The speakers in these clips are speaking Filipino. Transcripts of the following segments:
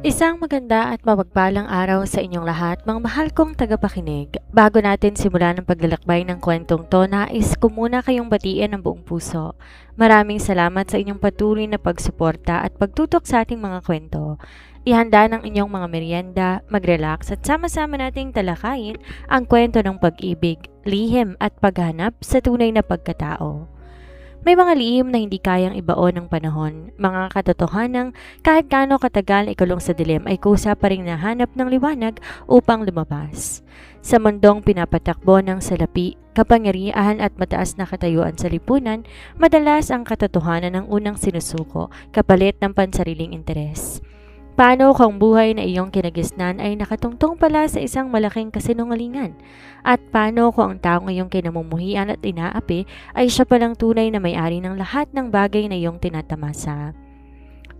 Isang maganda at mapagpalang araw sa inyong lahat, mga mahal kong tagapakinig. Bago natin simulan ang paglalakbay ng kwentong to, nais ko muna kayong batiin ng buong puso. Maraming salamat sa inyong patuloy na pagsuporta at pagtutok sa ating mga kwento. Ihanda ng inyong mga merienda, mag-relax at sama-sama nating talakayin ang kwento ng pag-ibig, lihim at paghanap sa tunay na pagkatao. May mga lihim na hindi kayang ibaon ng panahon, mga katotohanang kahit gaano katagal ikulong sa dilim ay kusa pa rin nahanap ng liwanag upang lumabas. Sa mundong pinapatakbo ng salapi, kapangyarihan at mataas na katayuan sa lipunan, madalas ang katotohanan ang unang sinusuko kapalit ng pansariling interes. Paano kung buhay na iyong kinagisnan ay nakatungtong pala sa isang malaking kasinungalingan? At paano kung ang taong iyong kinamumuhian at inaapi ay siya palang tunay na may-ari ng lahat ng bagay na iyong tinatamasa?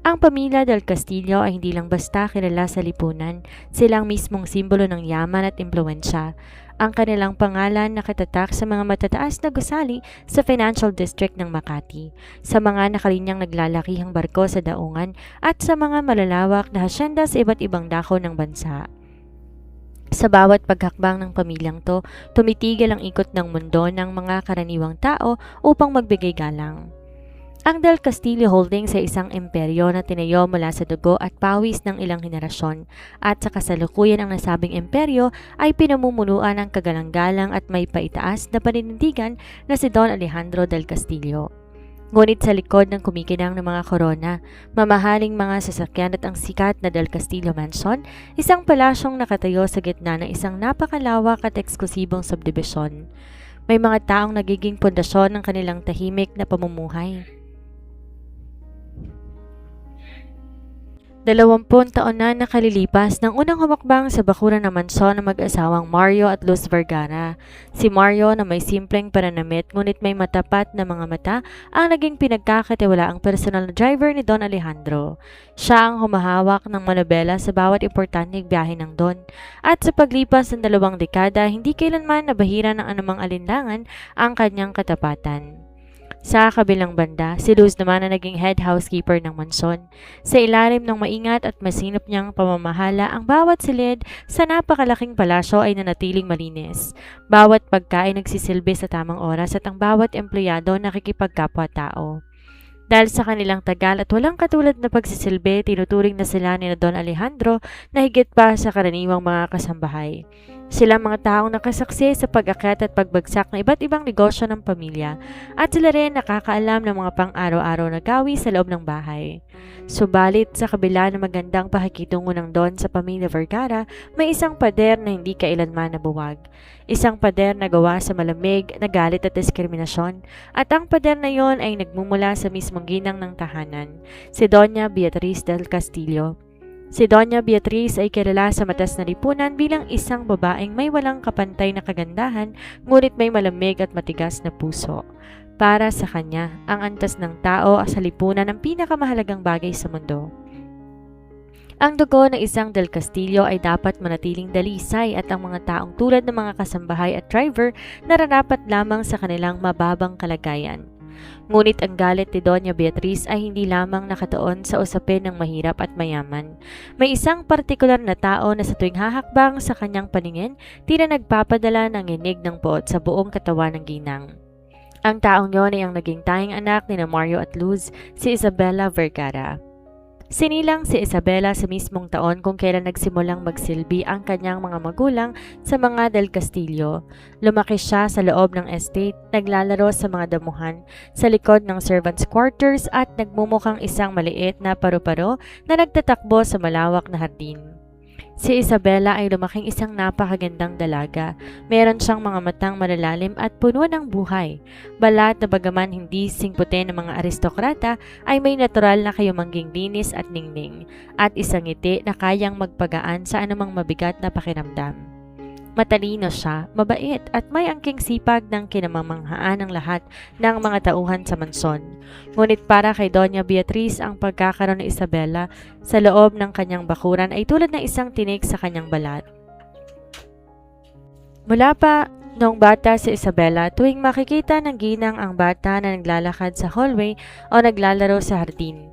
Ang pamilya del Castillo ay hindi lang basta kilala sa lipunan, silang mismong simbolo ng yaman at impluwensya. Ang kanilang pangalan nakatatak sa mga matataas na gusali sa Financial District ng Makati, sa mga nakalinyang naglalakihang barko sa daungan at sa mga malalawak na hasyenda sa iba't ibang dako ng bansa. Sa bawat paghakbang ng pamilyang to, tumitigil ang ikot ng mundo ng mga karaniwang tao upang magbigay galang. Ang Del Castillo Holdings ay isang imperyo na tinayo mula sa dugo at pawis ng ilang henerasyon at sa kasalukuyan ang nasabing imperyo ay pinamumunuan ng kagalang-galang at may paitaas na paninindigan na si Don Alejandro Del Castillo. Ngunit sa likod ng kumikinang ng mga korona, mamahaling mga sasakyan at ang sikat na Del Castillo Mansion, isang palasyong nakatayo sa gitna ng isang napakalawak at eksklusibong subdivision. May mga taong nagiging pundasyon ng kanilang tahimik na pamumuhay. 20 taon na nakalilipas nang unang humakbang sa bakuran ng mansyon ng mag-asawang Mario at Luz Vergara. Si Mario na may simpleng pananamit ngunit may matapat na mga mata ang naging pinagkakatiwalaang personal na driver ni Don Alejandro. Siya ang humahawak ng manobela sa bawat importanteng biyahe ng Don. At sa paglipas ng 2 dekada, hindi kailanman nabahira ng anumang alinlangan ang kanyang katapatan. Sa kabilang banda, si Luz naman na naging head housekeeper ng mansyon. Sa ilalim ng maingat at masinop niyang pamamahala, ang bawat silid sa napakalaking palasyo ay nanatiling malinis. Bawat pagkain nagsisilbi sa tamang oras at ang bawat empleyado nakikipagkapwa-tao. Dahil sa kanilang tagal at walang katulad na pagsisilbi, tinuturing na sila ni Don Alejandro na higit pa sa karaniwang mga kasambahay. Sila mga taong nakasaksi sa pag-akyat at pagbagsak ng iba't ibang negosyo ng pamilya at sila rin nakakaalam ng mga pang-araw-araw na gawi sa loob ng bahay. Subalit sa kabila ng magandang pakikitungo ng Don sa pamilya Vergara, may isang pader na hindi kailanman nabuwag. Isang pader na gawa sa malamig, na galit at diskriminasyon, at ang pader na yon ay nagmumula sa mismong ginang ng tahanan, si Doña Beatriz del Castillo. Si Doña Beatriz ay kilala sa matas na lipunan bilang isang babaeng may walang kapantay na kagandahan ngunit may malamig at matigas na puso. Para sa kanya, ang antas ng tao sa lipunan ang pinakamahalagang bagay sa mundo. Ang dugo ng isang Del Castillo ay dapat manatiling dalisay at ang mga taong tulad ng mga kasambahay at driver nararapat lamang sa kanilang mababang kalagayan. Ngunit ang galit ni Doña Beatriz ay hindi lamang nakatuon sa usapin ng mahirap at mayaman. May isang partikular na tao na sa tuwing hahakbang sa kanyang paningin, tila nagpapadala ng inig ng puot sa buong katawan ng ginang. Ang taong yon ay ang naging tanging anak ni Mario at Luz, si Isabela Vergara. Sinilang si Isabela sa mismong taon kung kailan nagsimulang magsilbi ang kanyang mga magulang sa mga Del Castillo. Lumaki siya sa loob ng estate, naglalaro sa mga damuhan, sa likod ng servants' quarters at nagmumukhang isang maliit na paru-paro na nagtatakbo sa malawak na hardin. Si Isabela ay lumaking isang napakagandang dalaga. Meron siyang mga matang malalalim at puno ng buhay. Balat na bagaman hindi singputin ng mga aristokrata ay may natural na kayumangging linis at ningning at isang ngiti na kayang magpagaan sa anumang mabigat na pakiramdam. Matalino siya, mabait at may angking sipag ng kinamamanghaan ng lahat ng mga tauhan sa mansyon. Ngunit para kay Doña Beatriz, ang pagkakaroon ni Isabela sa loob ng kanyang bakuran ay tulad ng isang tinik sa kanyang balat. Mula pa noong bata si Isabela, tuwing makikita ng ginang ang bata na naglalakad sa hallway o naglalaro sa hardin,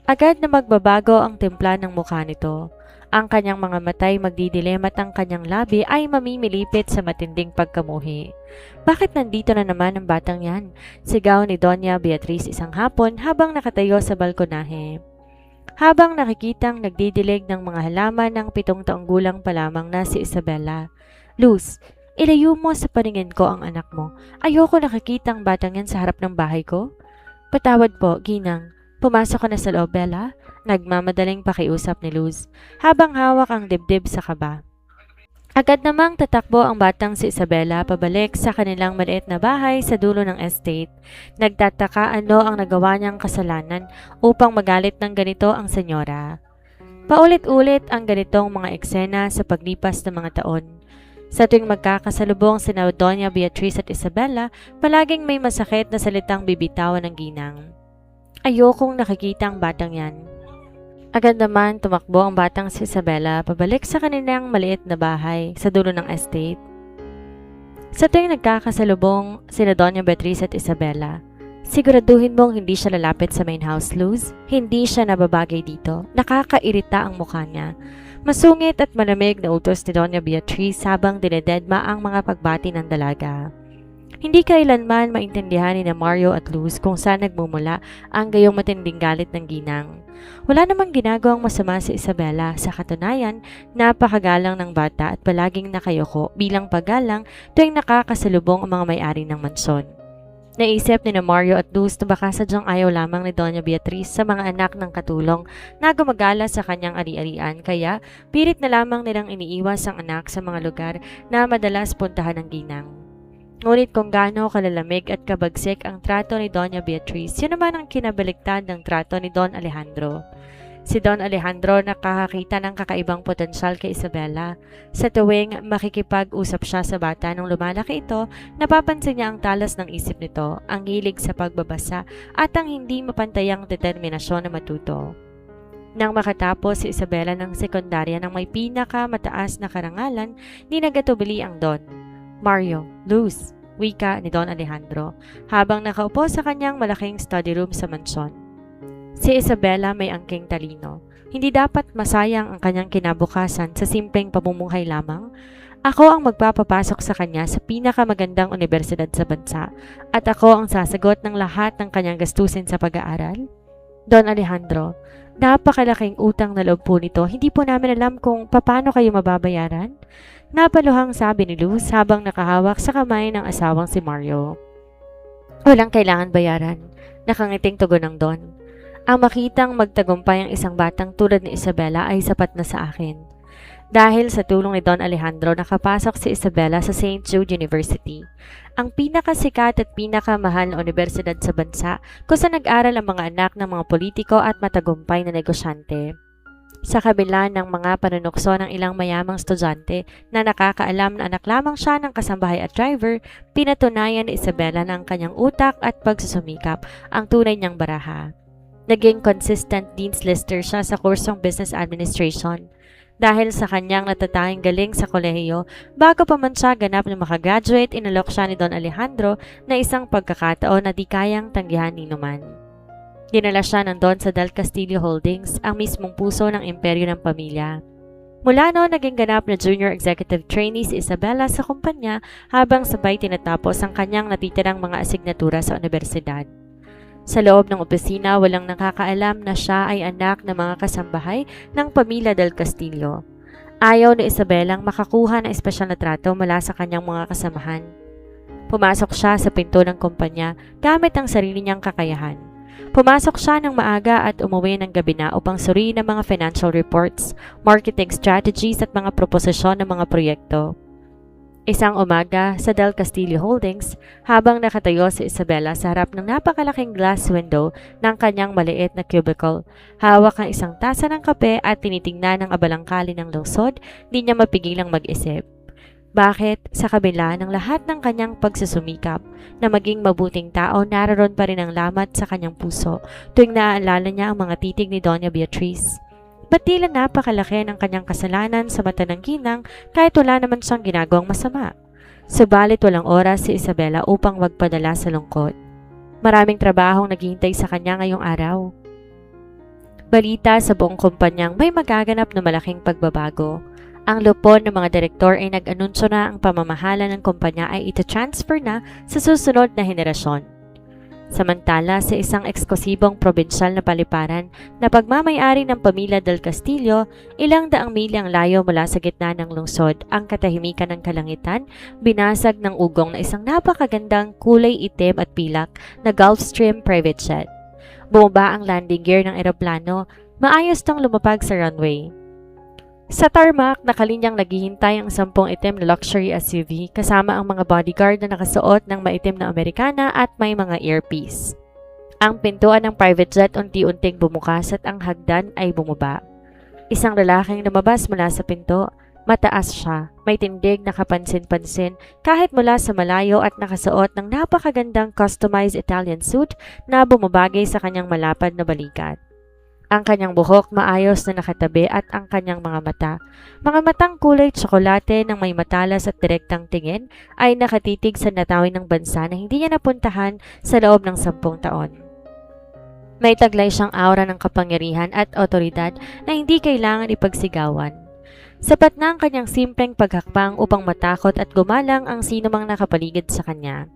Agad na magbabago ang timpla ng mukha nito. Ang kanyang mga matay magdidilim at ang kanyang labi ay mamimilipit sa matinding pagkamuhi. Bakit nandito na naman ang batang yan? Sigaw ni Doña Beatriz isang hapon habang nakatayo sa balkonahe. Habang nakikitang nagdidilig ng mga halaman ng 7 taong gulang pa lamang na si Isabela. Luz, ilayo mo sa paningin ko ang anak mo. Ayoko nakikitang batang yan sa harap ng bahay ko. Patawad po, Ginang. Pumasok ka na sa loob, Bella. Nagmamadaling pakiusap ni Luz, habang hawak ang dibdib sa kaba. Agad namang tatakbo ang batang si Isabela pabalik sa kanilang maliit na bahay sa dulo ng estate. Nagtataka ano ang nagawa niyang kasalanan upang magalit ng ganito ang senyora. Paulit-ulit ang ganitong mga eksena sa paglipas ng mga taon. Sa tuwing magkakasalubong sina Doña Beatriz at Isabela, palaging may masakit na salitang bibitawan ng Ginang. Ayokong nakikita ang batang yan. Agad naman tumakbo ang batang si Isabela pabalik sa kanilang maliit na bahay sa dulo ng estate. Sa tuwing nagkakasalubong sina Doña Beatriz at Isabela, siguraduhin mong hindi siya lalapit sa main house, Luz. Hindi siya nababagay dito. Nakakairita ang mukha niya. Masungit at malamig na utos ni Doña Beatriz habang dinededma ang mga pagbati ng dalaga. Hindi kailanman maintindihan ni na Mario at Luz kung saan nagmumula ang gayong matinding galit ng Ginang. Wala namang ginagawang masama si Isabela, sa katunayan, napakagalang ng bata at palaging nakayoko bilang paggalang tuwing nakakasalubong ang mga may-ari ng mansyon. Naisip ni na Mario at Luz na baka sadyang ayaw lamang ni Doña Beatriz sa mga anak ng katulong na gumagala sa kanyang ari-arian, kaya pilit na lamang nilang iniiwas ang anak sa mga lugar na madalas puntahan ng Ginang. Ngunit kung gaano kalalamig at kabagsik ang trato ni Doña Beatriz, yun naman ang kinabaliktad ng trato ni Don Alejandro. Si Don Alejandro nakakakita ng kakaibang potensyal kay Isabela. Sa tuwing makikipag-usap siya sa bata nung lumalaki ito, napapansin niya ang talas ng isip nito, ang hilig sa pagbabasa at ang hindi mapantayang determinasyon na matuto. Nang makatapos si Isabela ng sekundarya ng may pinakamataas na karangalan, ninagatubili ang Don. Mario, Luz, wika ni Don Alejandro, habang nakaupo sa kanyang malaking study room sa mansyon. Si Isabela may angking talino. Hindi dapat masayang ang kanyang kinabukasan sa simpleng pamumuhay lamang. Ako ang magpapapasok sa kanya sa pinakamagandang universidad sa bansa at ako ang sasagot ng lahat ng kanyang gastusin sa pag-aaral. Don Alejandro, napakalaking utang na loob po nito. Hindi po namin alam kung paano kayo mababayaran. Napaluhang sabi ni Luz habang nakahawak sa kamay ng asawang si Mario. Walang kailangan bayaran. Nakangiting tugon ng Don. Ang makitang magtagumpay ang isang batang tulad ni Isabela ay sapat na sa akin. Dahil sa tulong ni Don Alejandro, nakapasok si Isabela sa St. Jude University, ang pinakasikat at pinakamahal na universidad sa bansa kung saan nag-aral ang mga anak ng mga politiko at matagumpay na negosyante. Sa kabila ng mga panunukso ng ilang mayamang estudyante na nakakaalam na anak lamang siya ng kasambahay at driver, pinatunayan ni Isabela na ang kanyang utak at pagsusumikap ang tunay niyang baraha. Naging consistent Dean's Lister siya sa kursong Business Administration. Dahil sa kanyang natatanging galing sa kolehiyo, bago pa man siya ganap na makagraduate, inalok siya ni Don Alejandro na isang pagkakataon na di kayang tanggihan ni numan. Dinala siya ng Don sa Del Castillo Holdings, ang mismong puso ng imperyo ng pamilya. Mula noon, naging ganap na junior executive trainee si Isabela sa kumpanya habang sabay tinatapos ang kanyang natitirang mga asignatura sa universidad. Sa loob ng opisina, walang nakakaalam na siya ay anak ng mga kasambahay ng pamilya Del Castillo. Ayaw ni Isabelang makakuha ng espesyal na trato mula sa kanyang mga kasamahan. Pumasok siya sa pinto ng kumpanya gamit ang sarili niyang kakayahan. Pumasok siya ng maaga at umuwi ng gabi na upang suriin ang mga financial reports, marketing strategies at mga proposisyon ng mga proyekto. Isang umaga sa Del Castillo Holdings, habang nakatayo si Isabela sa harap ng napakalaking glass window ng kanyang maliit na cubicle, hawak ang isang tasa ng kape at tinitingnan ang abalangkali ng lungsod, di niya mapigilang mag-isip. Bakit sa kabila ng lahat ng kanyang pagsusumikap na maging mabuting tao, naroon pa rin ang lamat sa kanyang puso tuwing naaalala niya ang mga titig ni Doña Beatriz? Ba't tila napakalaki ng kanyang kasalanan sa mata ng Ginang kahit wala naman siyang ginagawang masama? Subalit walang oras si Isabela upang magpadala sa lungkot. Maraming trabahong naghihintay sa kanya ngayong araw. balita sa buong kumpanyang may magaganap na malaking pagbabago. Ang lupon ng mga direktor ay nag-anunsyo na ang pamamahala ng kumpanya ay ita-transfer na sa susunod na henerasyon. Samantala, sa isang eksklusibong probinsyal na paliparan na pagmamayari ng pamilya del Castillo, ilang daang milyang layo mula sa gitna ng lungsod, ang katahimikan ng kalangitan, binasag ng ugong na isang napakagandang kulay itim at pilak na Gulfstream private jet. Bumaba ang landing gear ng eroplano, maayos tong lumapag sa runway. Sa tarmac, nakalinyang naghihintay ang 10 itim na luxury SUV kasama ang mga bodyguard na nakasuot ng maitim na Amerikana at may mga earpiece. Ang pintuan ng private jet unti-unting bumukas at ang hagdan ay bumaba. Isang lalaking lumabas mula sa pinto. Mataas siya, may tindig na kapansin-pansin kahit mula sa malayo at nakasuot ng napakagandang customized Italian suit na bumabagay sa kanyang malapad na balikat. Ang kanyang buhok maayos na nakatabi at ang kanyang mga matang kulay tsokolate ng may matalas at direktang tingin ay nakatitig sa natawin ng bansa na hindi niya napuntahan sa loob ng 10 taon. May taglay siyang aura ng kapangyarihan at otoridad na hindi kailangan ipagsigawan. Sapat na ang kanyang simpleng paghakbang upang matakot at gumalang ang sinumang nakapaligid sa kanya.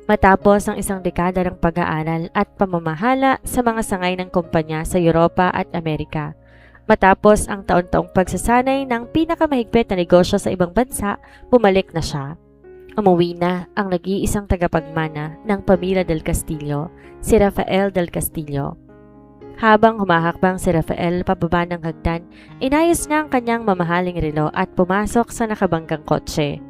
Matapos ang isang dekada ng pag-aaral at pamamahala sa mga sangay ng kumpanya sa Europa at Amerika. Matapos ang taon-taong pagsasanay ng pinakamahigpit na negosyo sa ibang bansa, bumalik na siya. Umuwi na ang nag-iisang tagapagmana ng pamilya del Castillo, si Rafael del Castillo. Habang humahakbang si Rafael pababa ng hagdan, inayos niya ang kanyang mamahaling relo at pumasok sa nakabanggang kotse.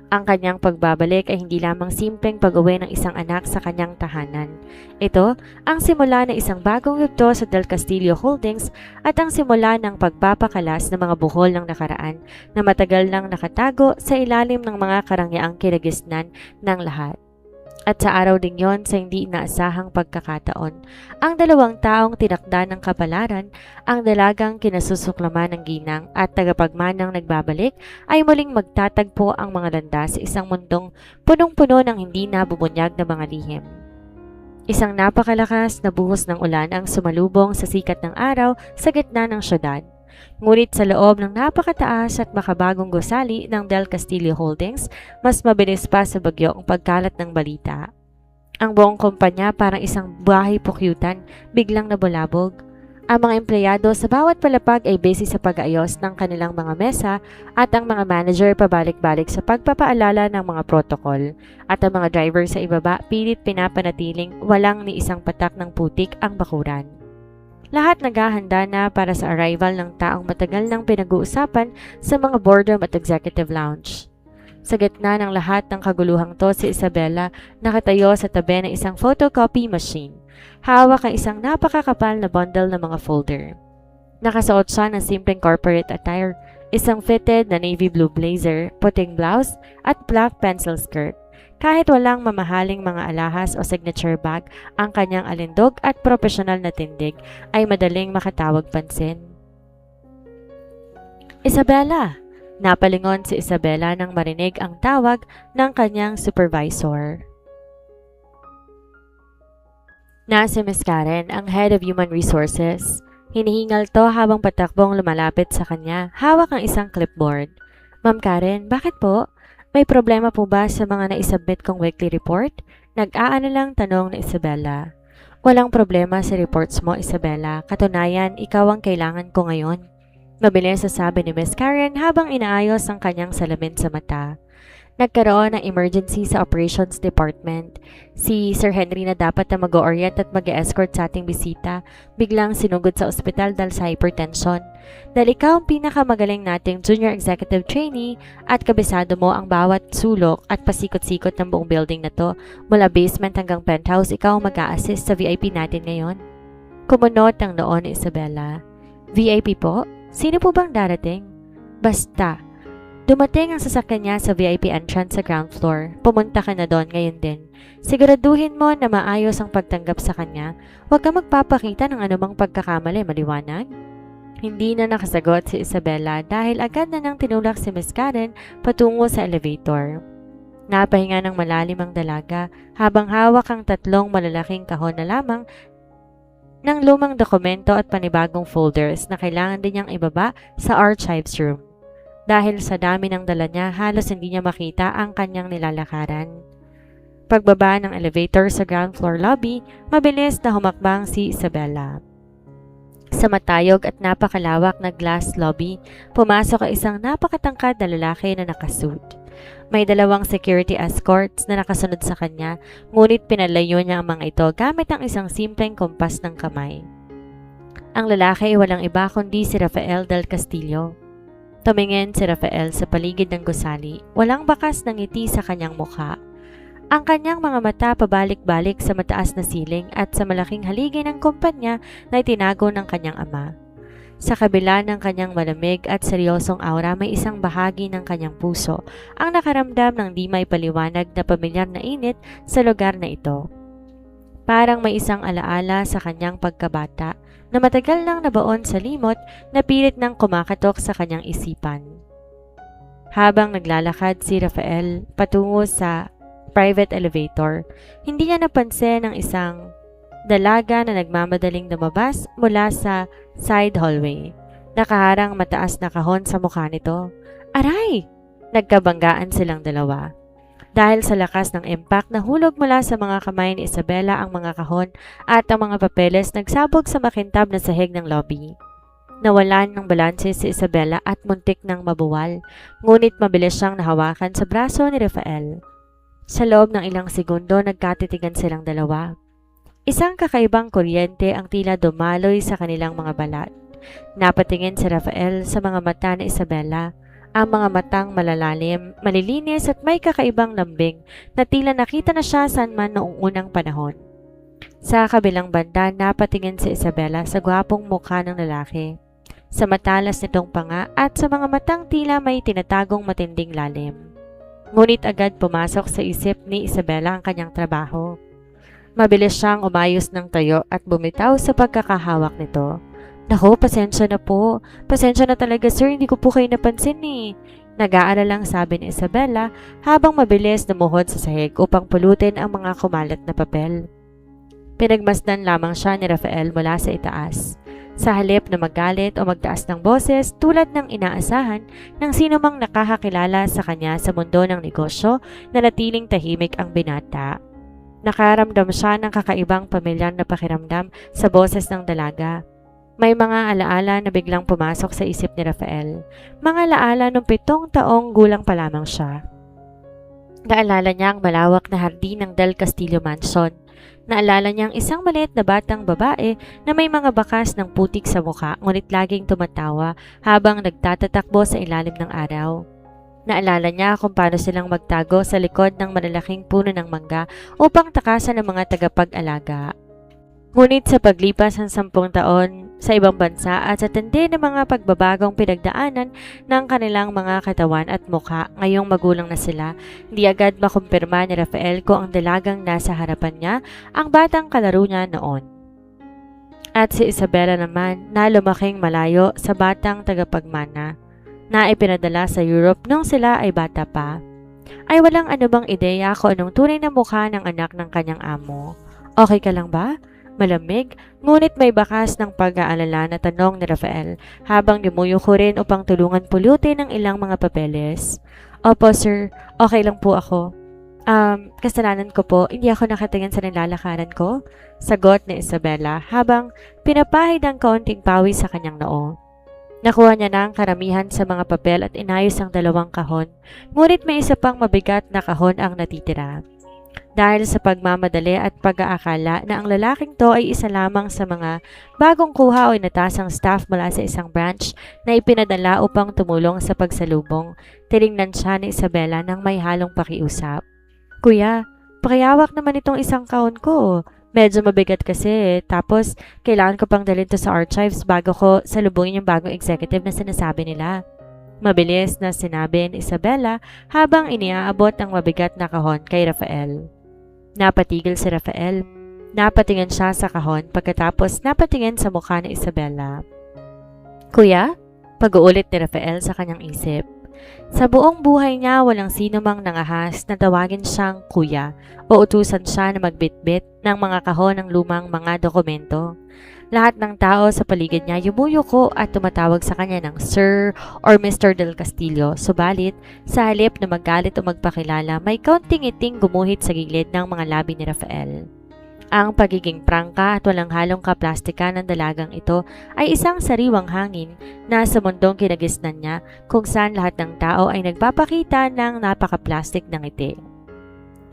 Ang kanyang pagbabalik ay hindi lamang simpleng pag-uwi ng isang anak sa kanyang tahanan. Ito ang simula ng isang bagong yugto sa Del Castillo Holdings at ang simula ng pagpapakalas ng mga buhol ng nakaraan na matagal nang nakatago sa ilalim ng mga karangyaang kinagisnan ng lahat. At sa araw ding yon, sa hindi inaasahang pagkakataon, ang dalawang taong tinakda ng kapalaran, ang dalagang kinasusuklaman ng ginang at tagapagmanang nagbabalik, ay muling magtatagpo ang mga landas sa isang mundong punong-puno ng hindi nabubunyag na mga lihim. Isang napakalakas na buhos ng ulan ang sumalubong sa sikat ng araw sa gitna ng syudad. Ngunit sa loob ng napakataas at makabagong gusali ng Del Castillo Holdings, mas mabilis pa sa bagyo ang pagkalat ng balita. Ang buong kumpanya parang isang bahay pukyutan, biglang nabulabog. Ang mga empleyado sa bawat palapag ay busy sa pag-aayos ng kanilang mga mesa at ang mga manager pabalik-balik sa pagpapaalala ng mga protokol. At ang mga driver sa ibaba pilit pinapanatiling walang ni isang patak ng putik ang bakuran. Lahat naghahanda na para sa arrival ng taong matagal nang pinag-uusapan sa mga boardroom at executive lounge. Sa gitna ng lahat ng kaguluhang to, si Isabela nakatayo sa tabi ng isang photocopy machine. Hawak ang isang napakakapal na bundle ng mga folder. Nakasuot siya ng simpleng corporate attire, isang fitted na navy blue blazer, puting blouse at black pencil skirt. Kahit walang mamahaling mga alahas o signature bag, ang kanyang alindog at profesional na tindig ay madaling makatawag pansin. Isabela! Napalingon si Isabela nang marinig ang tawag ng kanyang supervisor. Na si Miss Karen, ang head of human resources. Hinihingal to habang patakbong lumalapit sa kanya, hawak ang isang clipboard. Ma'am Karen, bakit po? May problema po ba sa mga naisubmit kong weekly report? Nag-aano tanong ni Isabela. Walang problema sa reports mo, Isabela. Katunayan, ikaw ang kailangan ko ngayon. Mabilis sasabi ni Miss Karen habang inaayos ang kanyang salamin sa mata. Nagkaroon ng emergency sa operations department. Si Sir Henry na dapat na mag-orient at mag-escort sa ating bisita, biglang sinugod sa ospital dahil sa hypertension. Dahil ikaw ang pinakamagaling nating junior executive trainee at kabisado mo ang bawat sulok at pasikot-sikot ng buong building na to, mula basement hanggang penthouse, ikaw ang mag-a-assist sa VIP natin ngayon. Kumunot ang noon ni Isabela. VIP po? Sino po bang darating? Basta. Dumating ang sasakyan niya sa VIP entrance sa ground floor. Pumunta ka na doon ngayon din. Siguraduhin mo na maayos ang pagtanggap sa kanya. Huwag ka magpapakita ng anumang pagkakamali, maliwanag? Hindi na nakasagot si Isabela dahil agad na nang tinulak si Miss Karen patungo sa elevator. Napahinga ng malalim ang dalaga habang hawak ang 3 malalaking kahon na lamang ng lumang dokumento at panibagong folders na kailangan din niyang ibaba sa archives room. Dahil sa dami ng dala niya, halos hindi niya makita ang kanyang nilalakaran. Pagbaba ng elevator sa ground floor lobby, mabilis na humakbang si Isabela. Sa matayog at napakalawak na glass lobby, pumasok ang isang napakatangkad na lalaki na nakasuit. May 2 security escorts na nakasunod sa kanya, ngunit pinalayo niya ang mga ito gamit ang isang simpleng kompas ng kamay. Ang lalaki ay walang iba kundi si Rafael del Castillo. Tumingin si Rafael sa paligid ng gusali, walang bakas ng ngiti sa kanyang mukha. Ang kanyang mga mata pabalik-balik sa mataas na siling at sa malaking haligi ng kumpanya na itinago ng kanyang ama. Sa kabila ng kanyang malamig at seryosong aura, may isang bahagi ng kanyang puso ang nakaramdam ng di may paliwanag na pamilyar na init sa lugar na ito. Parang may isang alaala sa kanyang pagkabata na matagal nang nabaon sa limot na pilit nang kumakatok sa kanyang isipan. Habang naglalakad si Rafael patungo sa private elevator, hindi niya napansin ang isang dalaga na nagmamadaling lumabas mula sa side hallway. Nakaharang mataas na kahon sa mukha nito. Aray! Nagkabanggaan silang dalawa. Dahil sa lakas ng impact, nahulog mula sa mga kamay ni Isabela ang mga kahon at ang mga papeles nagsabog sa makintab na sahig ng lobby. Nawalan ng balanse si Isabela at muntik ng mabuwal, ngunit mabilis siyang nahawakan sa braso ni Rafael. Sa loob ng ilang segundo, nagkatitigan silang dalawa. Isang kakaibang kuryente ang tila dumaloy sa kanilang mga balat. Napatingin si Rafael sa mga mata ni Isabela, ang mga matang malalalim, malilinis at may kakaibang lambing na tila nakita na siya saan man noong unang panahon. Sa kabilang banda, napatingin si Isabela sa gwapong mukha ng lalaki, sa matalas nitong panga at sa mga matang tila may tinatagong matinding lalim. Ngunit agad pumasok sa isip ni Isabela ang kanyang trabaho. Mabilis siyang umayos ng tayo at bumitaw sa pagkakahawak nito. Naku, pasensya na po. Pasensya na talaga sir, hindi ko po kayo napansin eh. Nag-aalalang sabi ni Isabela habang mabilis lumuhod sa sahig upang pulutin ang mga kumalat na papel. Pinagmasdan lamang siya ni Rafael mula sa itaas. Sa halip na magalit o magtaas ng boses tulad ng inaasahan ng sinumang nakakakilala sa kanya sa mundo ng negosyo, nanatiling tahimik ang binata. Nakaramdam siya ng kakaibang pamilyar na pakiramdam sa boses ng dalaga. May mga alaala na biglang pumasok sa isip ni Rafael. Mga alaala nung 7 taong gulang pa lamang siya. Naalala niya ang malawak na hardin ng Del Castillo Mansion. Naalala niya ang isang maliit na batang babae na may mga bakas ng putik sa mukha ngunit laging tumatawa habang nagtatatakbo sa ilalim ng araw. Naalala niya kung paano silang magtago sa likod ng malalaking puno ng mangga upang takasan ng mga tagapag-alaga. Ngunit sa paglipas ng 10 taon sa ibang bansa at sa tindi ng mga pagbabagong pinagdaanan ng kanilang mga katawan at mukha, ngayong magulang na sila, hindi agad makumpirma ni Rafael kung ang dalagang nasa harapan niya ang batang kalaro niya noon. At si Isabela naman na lumaking malayo sa batang tagapagmana na ipinadala sa Europe nung sila ay bata pa, ay walang anumang ideya kung anong tunay na mukha ng anak ng kanyang amo. Okay ka lang ba? Malamig, ngunit may bakas ng pag-aalala na tanong ni Rafael habang nimuyo ko rin upang tulungan pulutin ang ilang mga papeles. Opo sir, okay lang po ako. Kasalanan ko po, hindi ako nakatingin sa nilalakaran ko, sagot ni Isabela habang pinapahid ang kaunting pawis sa kanyang noo. Nakuha niya na ang karamihan sa mga papel at inayos ang 2 kahon, ngunit may isa pang mabigat na kahon ang natitira. Dahil sa pagmamadali at pag-aakala na ang lalaking to ay isa lamang sa mga bagong kuha o inatasang staff mula sa isang branch na ipinadala upang tumulong sa pagsalubong, tiningnan siya ni Isabela ng may halong pakiusap. Kuya, pakiyawak naman itong isang kahon ko. Medyo mabigat kasi, tapos kailangan ko pang dalhin to sa archives bago ko salubungin yung bagong executive na sinasabi nila. Mabilis na sinabi ni Isabela habang iniaabot ang mabigat na kahon kay Rafael. Napatigil si Rafael. Napatingin siya sa kahon pagkatapos napatingin sa mukha ni Isabela. Kuya? Pag-uulit ni Rafael sa kanyang isip. Sa buong buhay niya, walang sino mang nangahas na tawagin siyang kuya o utusan siya na magbitbit ng mga kahon ng lumang mga dokumento. Lahat ng tao sa paligid niya yumuyuko at tumatawag sa kanya ng Sir or Mr. Del Castillo. Subalit, sa halip na magalit o magpakilala, may kaunting ngiting gumuhit sa gilid ng mga labi ni Rafael. Ang pagiging prangka at walang halong kaplastika ng dalagang ito ay isang sariwang hangin na sa mundong kinagisnan niya kung saan lahat ng tao ay nagpapakita ng napaka-plastic ng ngiti.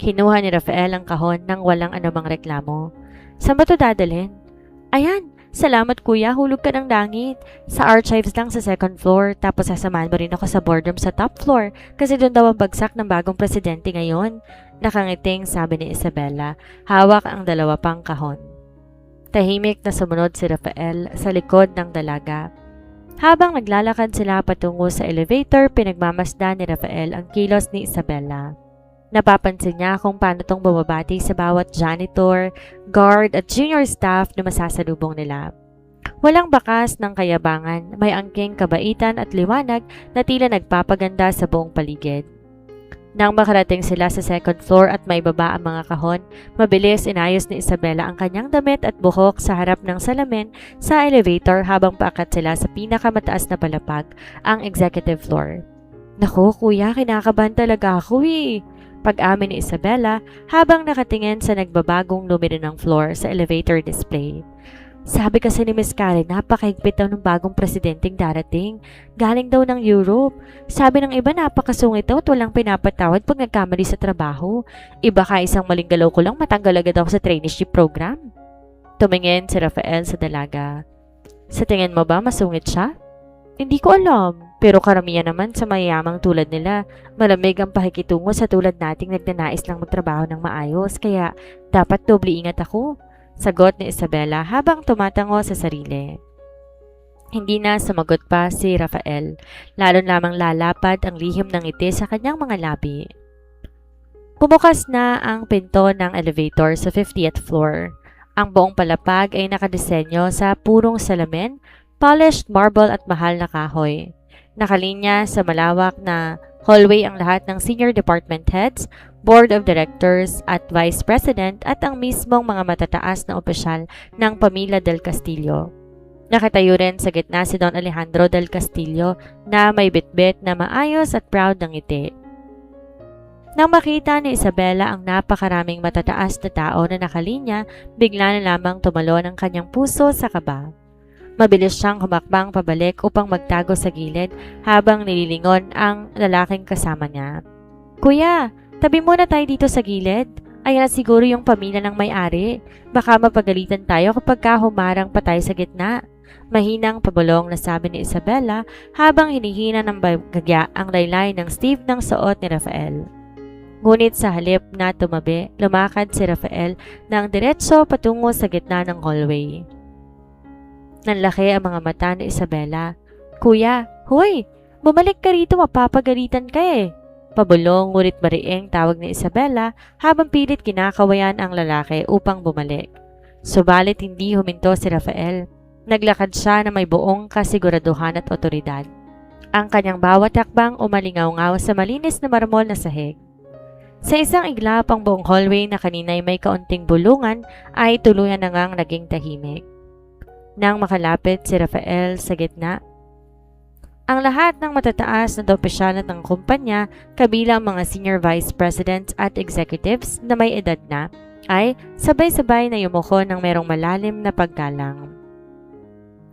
Kinuha ni Rafael ang kahon nang walang anumang reklamo. Saan ba ito dadalhin? Ayan, salamat kuya, hulog ka ng langit. Sa archives lang sa second floor, tapos sasamahan mo rin ako sa boardroom sa top floor kasi doon daw ang bagsak ng bagong presidente ngayon. Nakangiting sabi ni Isabela, hawak ang dalawa pang kahon. Tahimik na sumunod si Rafael sa likod ng dalaga. Habang naglalakad sila patungo sa elevator, pinagmamasdan ni Rafael ang kilos ni Isabela. Napapansin niya kung paano tong bumabati sa bawat janitor, guard at junior staff na masasalubong nila. Walang bakas ng kayabangan, may angking kabaitan at liwanag na tila nagpapaganda sa buong paligid. Nang makarating sila sa second floor at may baba ang mga kahon, mabilis inayos ni Isabela ang kanyang damit at buhok sa harap ng salamin sa elevator habang paakyat sila sa pinakamataas na palapag, ang executive floor. Naku kuya, kinakabahan talaga ako eh. Pag-amin ni Isabela habang nakatingin sa nagbabagong numero ng floor sa elevator display. Sabi kasi ni Miss Karen, napakahigpit daw ng bagong presidenteng darating. Galing daw ng Europe. Sabi ng iba napakasungit daw at walang pinapatawad pag nagkamali sa trabaho. Iba ka isang maling galaw ko lang matanggal agad ako sa traineeship program. Tumingin si Rafael sa dalaga. Sa tingin mo ba masungit siya? Hindi ko alam. Pero karamihan naman sa mayayamang tulad nila, malamig ang pakikitungo sa tulad nating nagnanais lang magtrabaho ng maayos, kaya dapat doble ingat ako, sagot ni Isabela habang tumatango sa sarili. Hindi na sumagot pa si Rafael, lalo lamang lalapad ang lihim ng ngiti sa kanyang mga labi. Bumukas na ang pinto ng elevator sa 50th floor. Ang buong palapag ay nakadisenyo sa purong salamin, polished marble at mahal na kahoy. Nakalinya sa malawak na hallway ang lahat ng senior department heads, board of directors at vice president at ang mismong mga matataas na opisyal ng pamilya del Castillo. Nakatayo rin sa gitna si Don Alejandro del Castillo na may bitbit na maayos at proud ng ngiti. Nang makita ni Isabela ang napakaraming matataas na tao na nakalinya, bigla na lamang tumalon ang kanyang puso sa kaba. Mabilis siyang humakbang pabalik upang magtago sa gilid habang nililingon ang lalaking kasama niya. Kuya, tabi muna tayo dito sa gilid. Ayan na siguro yung pamilya ng may-ari. Baka mapagalitan tayo kapag humarang pa tayo sa gitna. Mahinang pabulong na sabi ni Isabela habang hinihina ng bagya ang laylay ng Steve ng suot ni Rafael. Ngunit sa halip na tumabi, lumakad si Rafael ng diretso patungo sa gitna ng hallway. Nanlaki ang mga mata ni Isabela. Kuya, hoy! Bumalik ka rito, mapapagalitan ka eh. Pabulong ngunit mariing tawag ni Isabela habang pilit kinakawayan ang lalaki upang bumalik. Subalit hindi huminto si Rafael. Naglakad siya na may buong kasiguraduhan at otoridad. Ang kanyang bawat hakbang umalingaw-ngaw sa malinis na marmol na sahig. Sa isang iglap ang buong hallway na kanina'y may kaunting bulungan ay tuluyan na ngang naging tahimik. Nang makalapit si Rafael sa gitna, ang lahat ng matataas na opisyal ng kumpanya, kabilang mga senior vice presidents at executives na may edad na, ay sabay-sabay na yumuko ng merong malalim na paggalang.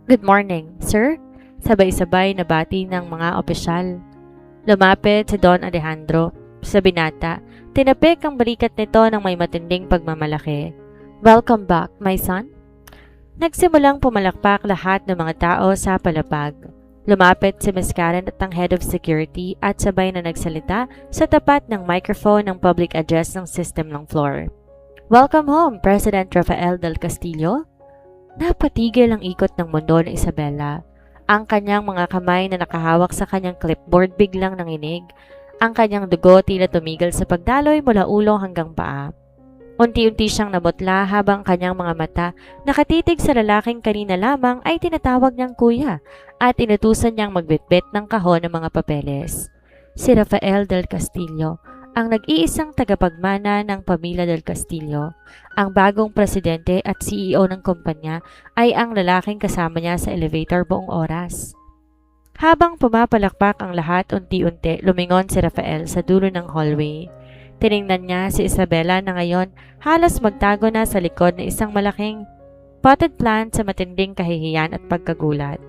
Good morning, sir. Sabay-sabay na bati ng mga opisyal. Lumapit si Don Alejandro sa binata. Tinapik ang balikat nito ng may matinding pagmamalaki. Welcome back, my son. Nagsimulang pumalakpak lahat ng mga tao sa palapag. Lumapit si Miss Karen at ang head of security at sabay na nagsalita sa tapat ng microphone ng public address ng system ng floor. Welcome home, President Rafael del Castillo. Napatigil ang ikot ng mundo ni Isabela. Ang kanyang mga kamay na nakahawak sa kanyang clipboard biglang nanginig. Ang kanyang dugo tila tumigil sa pagdaloy mula ulo hanggang paa. Unti-unti siyang namutla habang kanyang mga mata nakatitig sa lalaking kanina lamang ay tinatawag niyang kuya at inutusan niyang magbitbit ng kahon ng mga papeles. si Rafael del Castillo, ang nag-iisang tagapagmana ng pamilya del Castillo. Ang bagong presidente at CEO ng kumpanya ay ang lalaking kasama niya sa elevator buong oras. Habang pumapalakpak ang lahat, unti-unti lumingon si Rafael sa dulo ng hallway. Tiningnan niya si Isabela na ngayon halos magtago na sa likod ng isang malaking potted plant sa matinding kahihiyan at pagkagulat.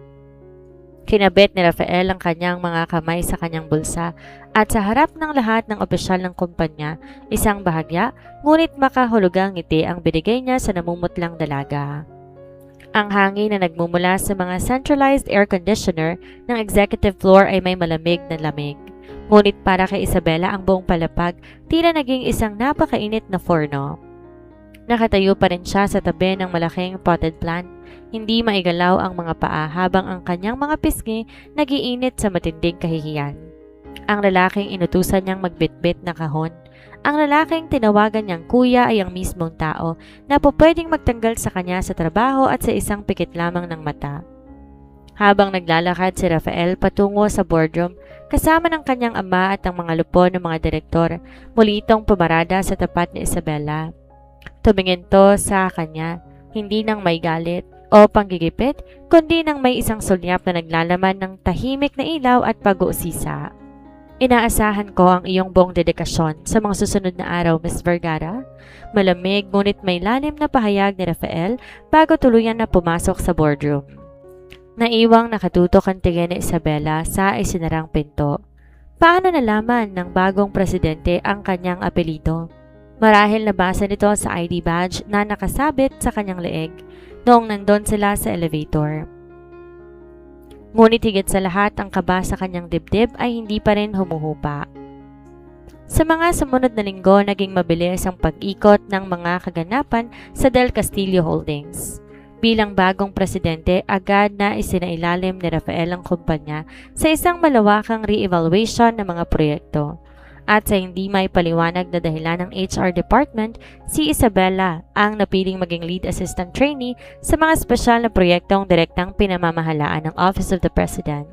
Kinabit ni Rafael ang kanyang mga kamay sa kanyang bulsa at sa harap ng lahat ng opisyal ng kumpanya, isang bahagya ngunit makahulugang ngiti ang binigay niya sa namumutlang dalaga. Ang hangin na nagmumula sa mga centralized air conditioner ng executive floor ay may malamig na lamig. Ngunit para kay Isabela ang buong palapag tila naging isang napakainit na forno. Nakatayo pa rin siya sa tabi ng malaking potted plant. Hindi maigalaw ang mga paa habang ang kanyang mga pisngi nagiinit sa matinding kahihiyan. Ang lalaking inutusan niyang magbitbit na kahon. Ang lalaking tinawagan niyang kuya ay ang mismong tao na pwedeng magtanggal sa kanya sa trabaho at sa isang pikit lamang ng mata. Habang naglalakad si Rafael patungo sa boardroom, kasama ng kanyang ama at ang mga lupon ng mga direktor, muli itong pumarada sa tapat ni Isabela. Tumingin to sa kanya, hindi nang may galit o panggigipit, kundi nang may isang sulyap na naglalaman ng tahimik na ilaw at pag-uusisa. Inaasahan ko ang iyong buong dedikasyon sa mga susunod na araw, Miss Vergara. Malamig ngunit may lalim na pahayag ni Rafael bago tuluyan na pumasok sa boardroom. Naiwang nakatutok ang tingin ni Isabela sa isinarang pinto. Paano nalaman ng bagong presidente ang kanyang apelido? Marahil nabasa nito sa ID badge na nakasabit sa kanyang leeg noong nandun sila sa elevator. Ngunit higit sa lahat ang kaba sa kanyang dibdib ay hindi pa rin humuhupa. Sa mga sumunod na linggo, naging mabilis ang pag-ikot ng mga kaganapan sa Del Castillo Holdings. Bilang bagong presidente, agad na isinailalim ni Rafael ang kumpanya sa isang malawakang re-evaluation ng mga proyekto. At sa hindi may paliwanag na dahilan ng HR department, si Isabela ang napiling maging lead assistant trainee sa mga espesyal na proyektong direktang pinamamahalaan ng Office of the President.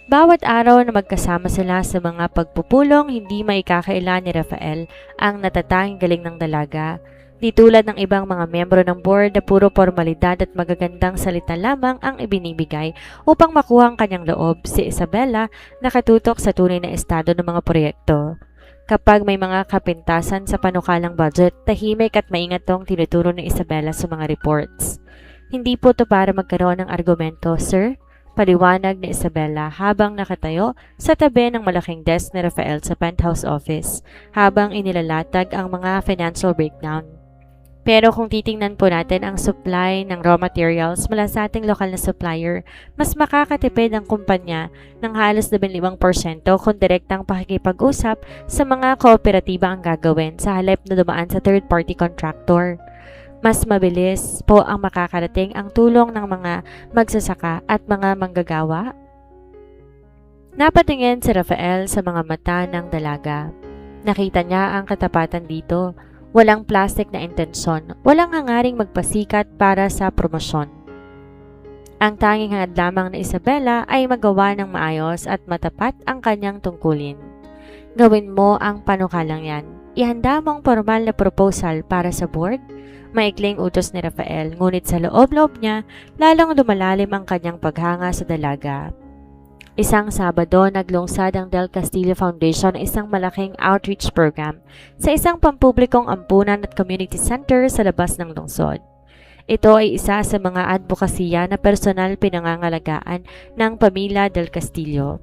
Bawat araw na magkasama sila sa mga pagpupulong, hindi maikakaila ni Rafael ang natatanging galing ng dalaga. Di tulad ng ibang mga miyembro ng board na puro formalidad at magagandang salita lamang ang ibinibigay upang makuha ang kanyang loob, si Isabela nakatutok sa tunay na estado ng mga proyekto. Kapag may mga kapintasan sa panukalang budget, tahimik at maingat tong tinuturo ni Isabela sa mga reports. Hindi po to para magkaroon ng argumento, sir. Paliwanag ni Isabela habang nakatayo sa tabi ng malaking desk ni Rafael sa penthouse office habang inilalatag ang mga financial breakdown. Pero kung titingnan po natin ang supply ng raw materials mula sa ating lokal na supplier, mas makakatipid ang kumpanya ng halos 15% kung direktang pakikipag-usap sa mga kooperatiba ang gagawin sa halip na dumaan sa third-party contractor. Mas mabilis po ang makakarating ang tulong ng mga magsasaka at mga manggagawa. Napatingin si Rafael sa mga mata ng dalaga. Nakita niya ang katapatan dito. Walang plastic na intensyon, walang hangaring magpasikat para sa promosyon. Ang tanging hangad lamang ni Isabela ay magawa ng maayos at matapat ang kanyang tungkulin. Gawin mo ang panukalang yan. Ihanda mo ang formal na proposal para sa board. Maikling utos ni Rafael, ngunit sa loob-loob niya, lalong lumalalim ang kanyang paghanga sa dalaga. Isang Sabado, naglungsad ang Del Castillo Foundation ng isang malaking outreach program sa isang pampublikong ampunan at community center sa labas ng lungsod. Ito ay isa sa mga advokasya na personal pinangangalagaan ng pamilya Del Castillo.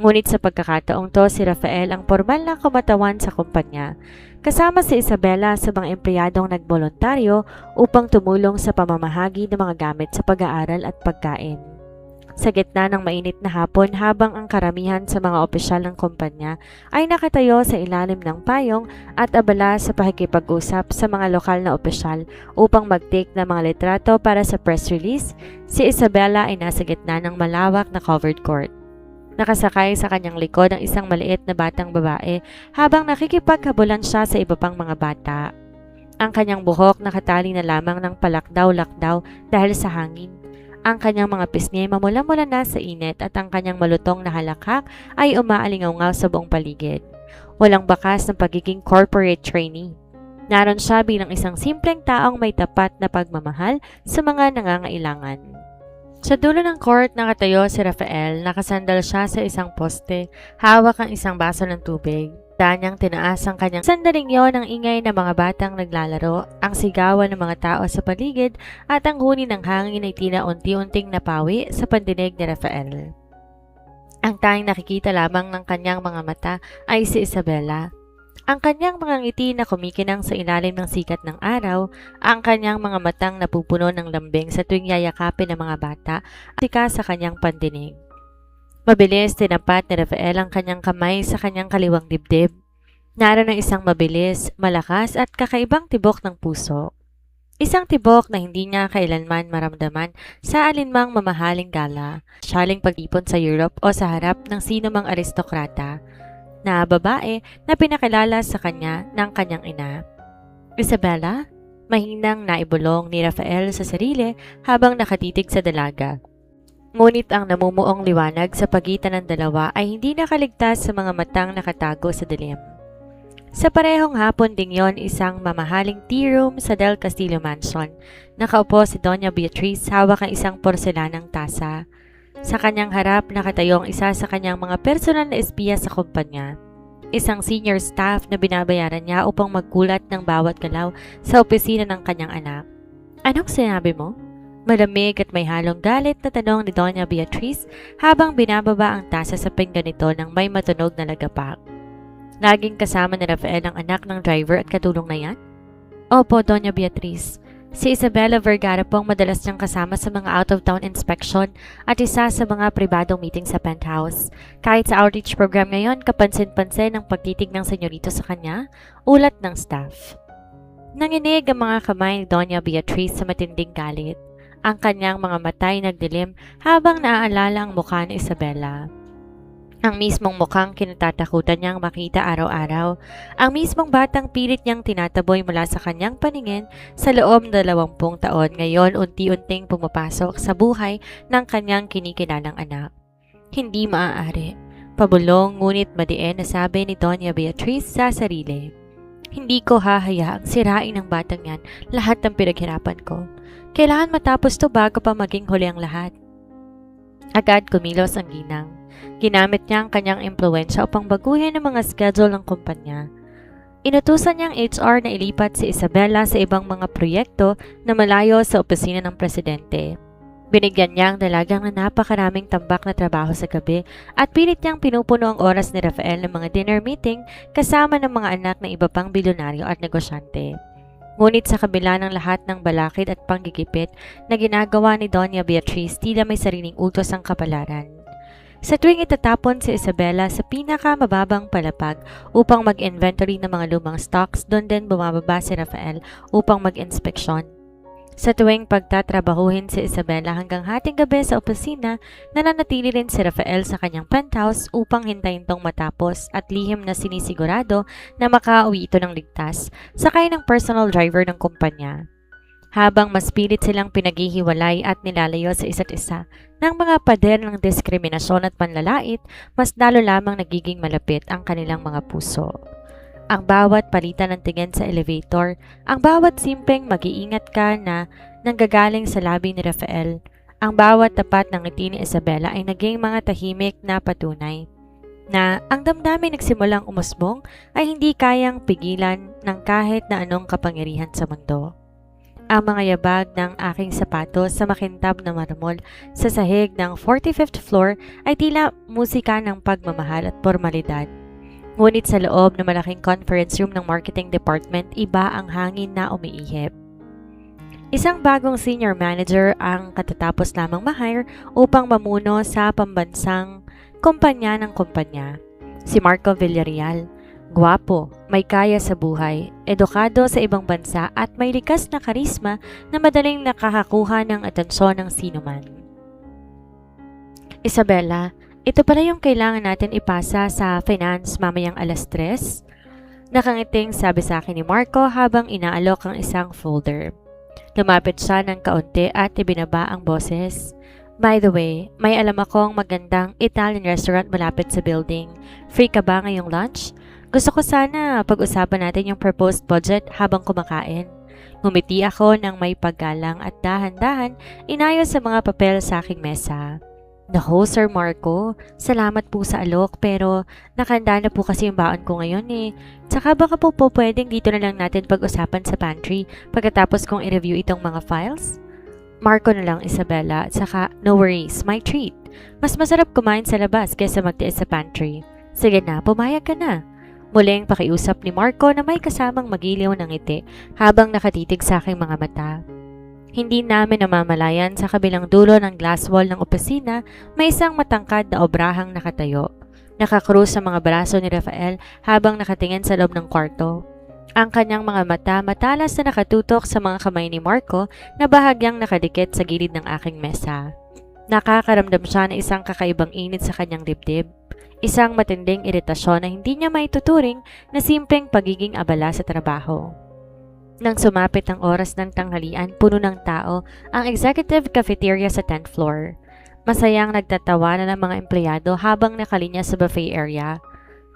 Ngunit sa pagkakataong to, si Rafael ang formal na kumatawan sa kumpanya, kasama si Isabela sa mga empleyadong nagboluntaryo upang tumulong sa pamamahagi ng mga gamit sa pag-aaral at pagkain. Sa gitna ng mainit na hapon habang ang karamihan sa mga opisyal ng kumpanya ay nakatayo sa ilalim ng payong at abala sa pakikipag-usap sa mga lokal na opisyal upang mag-take ng mga litrato para sa press release, si Isabela ay nasa gitna ng malawak na covered court. Nakasakay sa kanyang likod ang isang maliit na batang babae habang nakikipaghabulan siya sa iba pang mga bata. Ang kanyang buhok nakatali na lamang ng palakdaw-lakdaw dahil sa hangin. Ang kanyang mga pisngi mamula-mula na sa init at ang kanyang malutong na halakhak ay umaalingaw sa buong paligid. Walang bakas ng pagiging corporate trainee. Naroon siya bilang isang simpleng taong may tapat na pagmamahal sa mga nangangailangan. Sa dulo ng court nakatayo si Rafael, nakasandal siya sa isang poste, hawak ang isang baso ng tubig. Niyang tinaas ang kanyang sandaling yon ang ingay ng mga batang naglalaro, ang sigawan ng mga tao sa paligid at ang huni ng hangin ay tila unti-unting napawi sa pandinig ni Rafael. Ang tanging nakikita lamang ng kanyang mga mata ay si Isabela. Ang kanyang mga ngiti na kumikinang sa ilalim ng sikat ng araw, ang kanyang mga matang napupuno ng lambing sa tuwing yayakapin ng mga bata at sika sa kanyang pandinig. Mabilis tinampat ni Rafael ang kanyang kamay sa kanyang kaliwang dibdib. Naroon ang isang mabilis, malakas at kakaibang tibok ng puso. Isang tibok na hindi niya kailanman maramdaman sa alinmang mamahaling gala, syaling pag-ipon sa Europe o sa harap ng sinumang aristokrata na babae na pinakilala sa kanya ng kanyang ina. Isabela, mahinang naibulong ni Rafael sa sarili habang nakatitig sa dalaga. Ngunit ang namumuong liwanag sa pagitan ng dalawa ay hindi nakaligtas sa mga matang nakatago sa dilim. Sa parehong hapon ding yon, isang mamahaling tea room sa Del Castillo Mansion. Nakaupo si Doña Beatriz hawak ang isang porselanang tasa. Sa kanyang harap nakatayo ang isa sa kanyang mga personal na espiya sa kumpanya. Isang senior staff na binabayaran niya upang magkulat ng bawat galaw sa opisina ng kanyang anak. "Anong sinabi mo?" Malamig at may halong galit na tanong ni Doña Beatriz habang binababa ang tasa sa pinggan nito ng may matunog na lagapak. Laging kasama ni Rafael ang anak ng driver at katulong na yan? Opo, Doña Beatriz. Si Isabela Vergara po ang madalas niyang kasama sa mga out-of-town inspection at isa sa mga pribadong meeting sa penthouse. Kahit sa outreach program ngayon, kapansin-pansin ang pagtitig ng senyorito sa kanya, ulat ng staff. Nanginig ang mga kamay ni Doña Beatriz sa matinding galit. Ang kanyang mga matay nagdilim habang naaalala ang mukha ni Isabela. Ang mismong mukhang kinatatakutan niyang makita araw-araw. Ang mismong batang pilit niyang tinataboy mula sa kanyang paningin sa loob ng 20 taon ngayon unti-unting pumapasok sa buhay ng kanyang kinikilalang anak. Hindi maaari. Pabulong ngunit madiin na sabi ni Doña Beatriz sa sarili. Hindi ko hahayaang sirain ng batang yan lahat ng pinaghirapan ko. Kailangan matapos to bago pa maging huli ang lahat. Agad kumilos ang ginang. Ginamit niya ang kanyang impluwensya upang baguhin ang mga schedule ng kumpanya. Inutusan niyang HR na ilipat si Isabela sa ibang mga proyekto na malayo sa opisina ng presidente. Binigyan niya ang dalagang na napakaraming tambak na trabaho sa gabi at pilit niyang pinupuno ang oras ni Rafael ng mga dinner meeting kasama ng mga anak ng iba pang bilyonaryo at negosyante. Ngunit sa kabila ng lahat ng balakid at panggigipit na ginagawa ni Doña Beatriz, tila may sariling utos ang kapalaran. Sa tuwing itatapon si Isabela sa pinakamababang palapag upang mag-inventory ng mga lumang stocks, doon din bumababa si Rafael upang mag-inspeksyon. Sa tuwing pagtatrabahuhin si Isabela hanggang hating gabi sa opisina, nananatili rin si Rafael sa kanyang penthouse upang hintayin tong matapos at lihim na sinisigurado na makauwi ito ng ligtas, sakay ng personal driver ng kumpanya. Habang mas pilit silang pinaghihiwalay at nilalayo sa isa't isa ng mga pader ng diskriminasyon at panlalait, mas lalo lamang nagiging malapit ang kanilang mga puso. Ang bawat palitan ng tingin sa elevator, ang bawat simpleng mag-iingat ka na nanggagaling sa labi ni Rafael, ang bawat tapat ng ngiti ni Isabela ay naging mga tahimik na patunay na ang damdamin nagsimulang umusbong ay hindi kayang pigilan ng kahit na anong kapangyarihan sa mundo. Ang mga yabag ng aking sapatos sa makintab na marmol sa sahig ng 45th floor ay tila musika ng pagmamahal at formalidad. Ngunit sa loob ng malaking conference room ng marketing department, iba ang hangin na umiihip. Isang bagong senior manager ang katatapos lamang ma-hire upang mamuno sa pambansang kumpanya ng kumpanya. Si Marco Villarreal. Gwapo, may kaya sa buhay, edukado sa ibang bansa at may likas na karisma na madaling nakakakuha ng atensyon ng sinuman. Isabela, ito pala yung kailangan natin ipasa sa finance mamayang 3:00. Nakangiting sabi sa akin ni Marco habang inaalok ang isang folder. Lumapit siya ng kaunti at ibinaba ang boses. By the way, may alam akong magandang Italian restaurant malapit sa building. Free ka ba ngayong lunch? Gusto ko sana pag-usapan natin yung proposed budget habang kumakain. Ngumiti ako ng may paggalang at dahan-dahan inayos sa mga papel sa aking mesa. Naku, Sir Marco, salamat po sa alok pero nakahanda na po kasi yung baon ko ngayon eh. Tsaka baka po pwedeng dito na lang natin pag-usapan sa pantry pagkatapos kong i-review itong mga files? Marco na lang, Isabella, tsaka no worries, my treat. Mas masarap kumain sa labas kaysa magtiis sa pantry. Sige na, pumayag ka na. Muling pakiusap ni Marco na may kasamang magiliw ng ngiti habang nakatitig sa aking mga mata. Hindi namin namamalayan sa kabilang dulo ng glass wall ng opisina may isang matangkad na obrahang nakatayo. Nakakrus sa mga braso ni Rafael habang nakatingin sa loob ng kwarto. Ang kanyang mga mata matalas na nakatutok sa mga kamay ni Marco na bahagyang nakadikit sa gilid ng aking mesa. Nakakaramdam siya ng isang kakaibang init sa kanyang dibdib. Isang matinding iritasyon na hindi niya maituturing na simpleng pagiging abala sa trabaho. Nang sumapit ang oras ng tanghalian, puno ng tao ang executive cafeteria sa 10th floor. Masayang nagtatawanan ng mga empleyado habang nakalinya sa buffet area.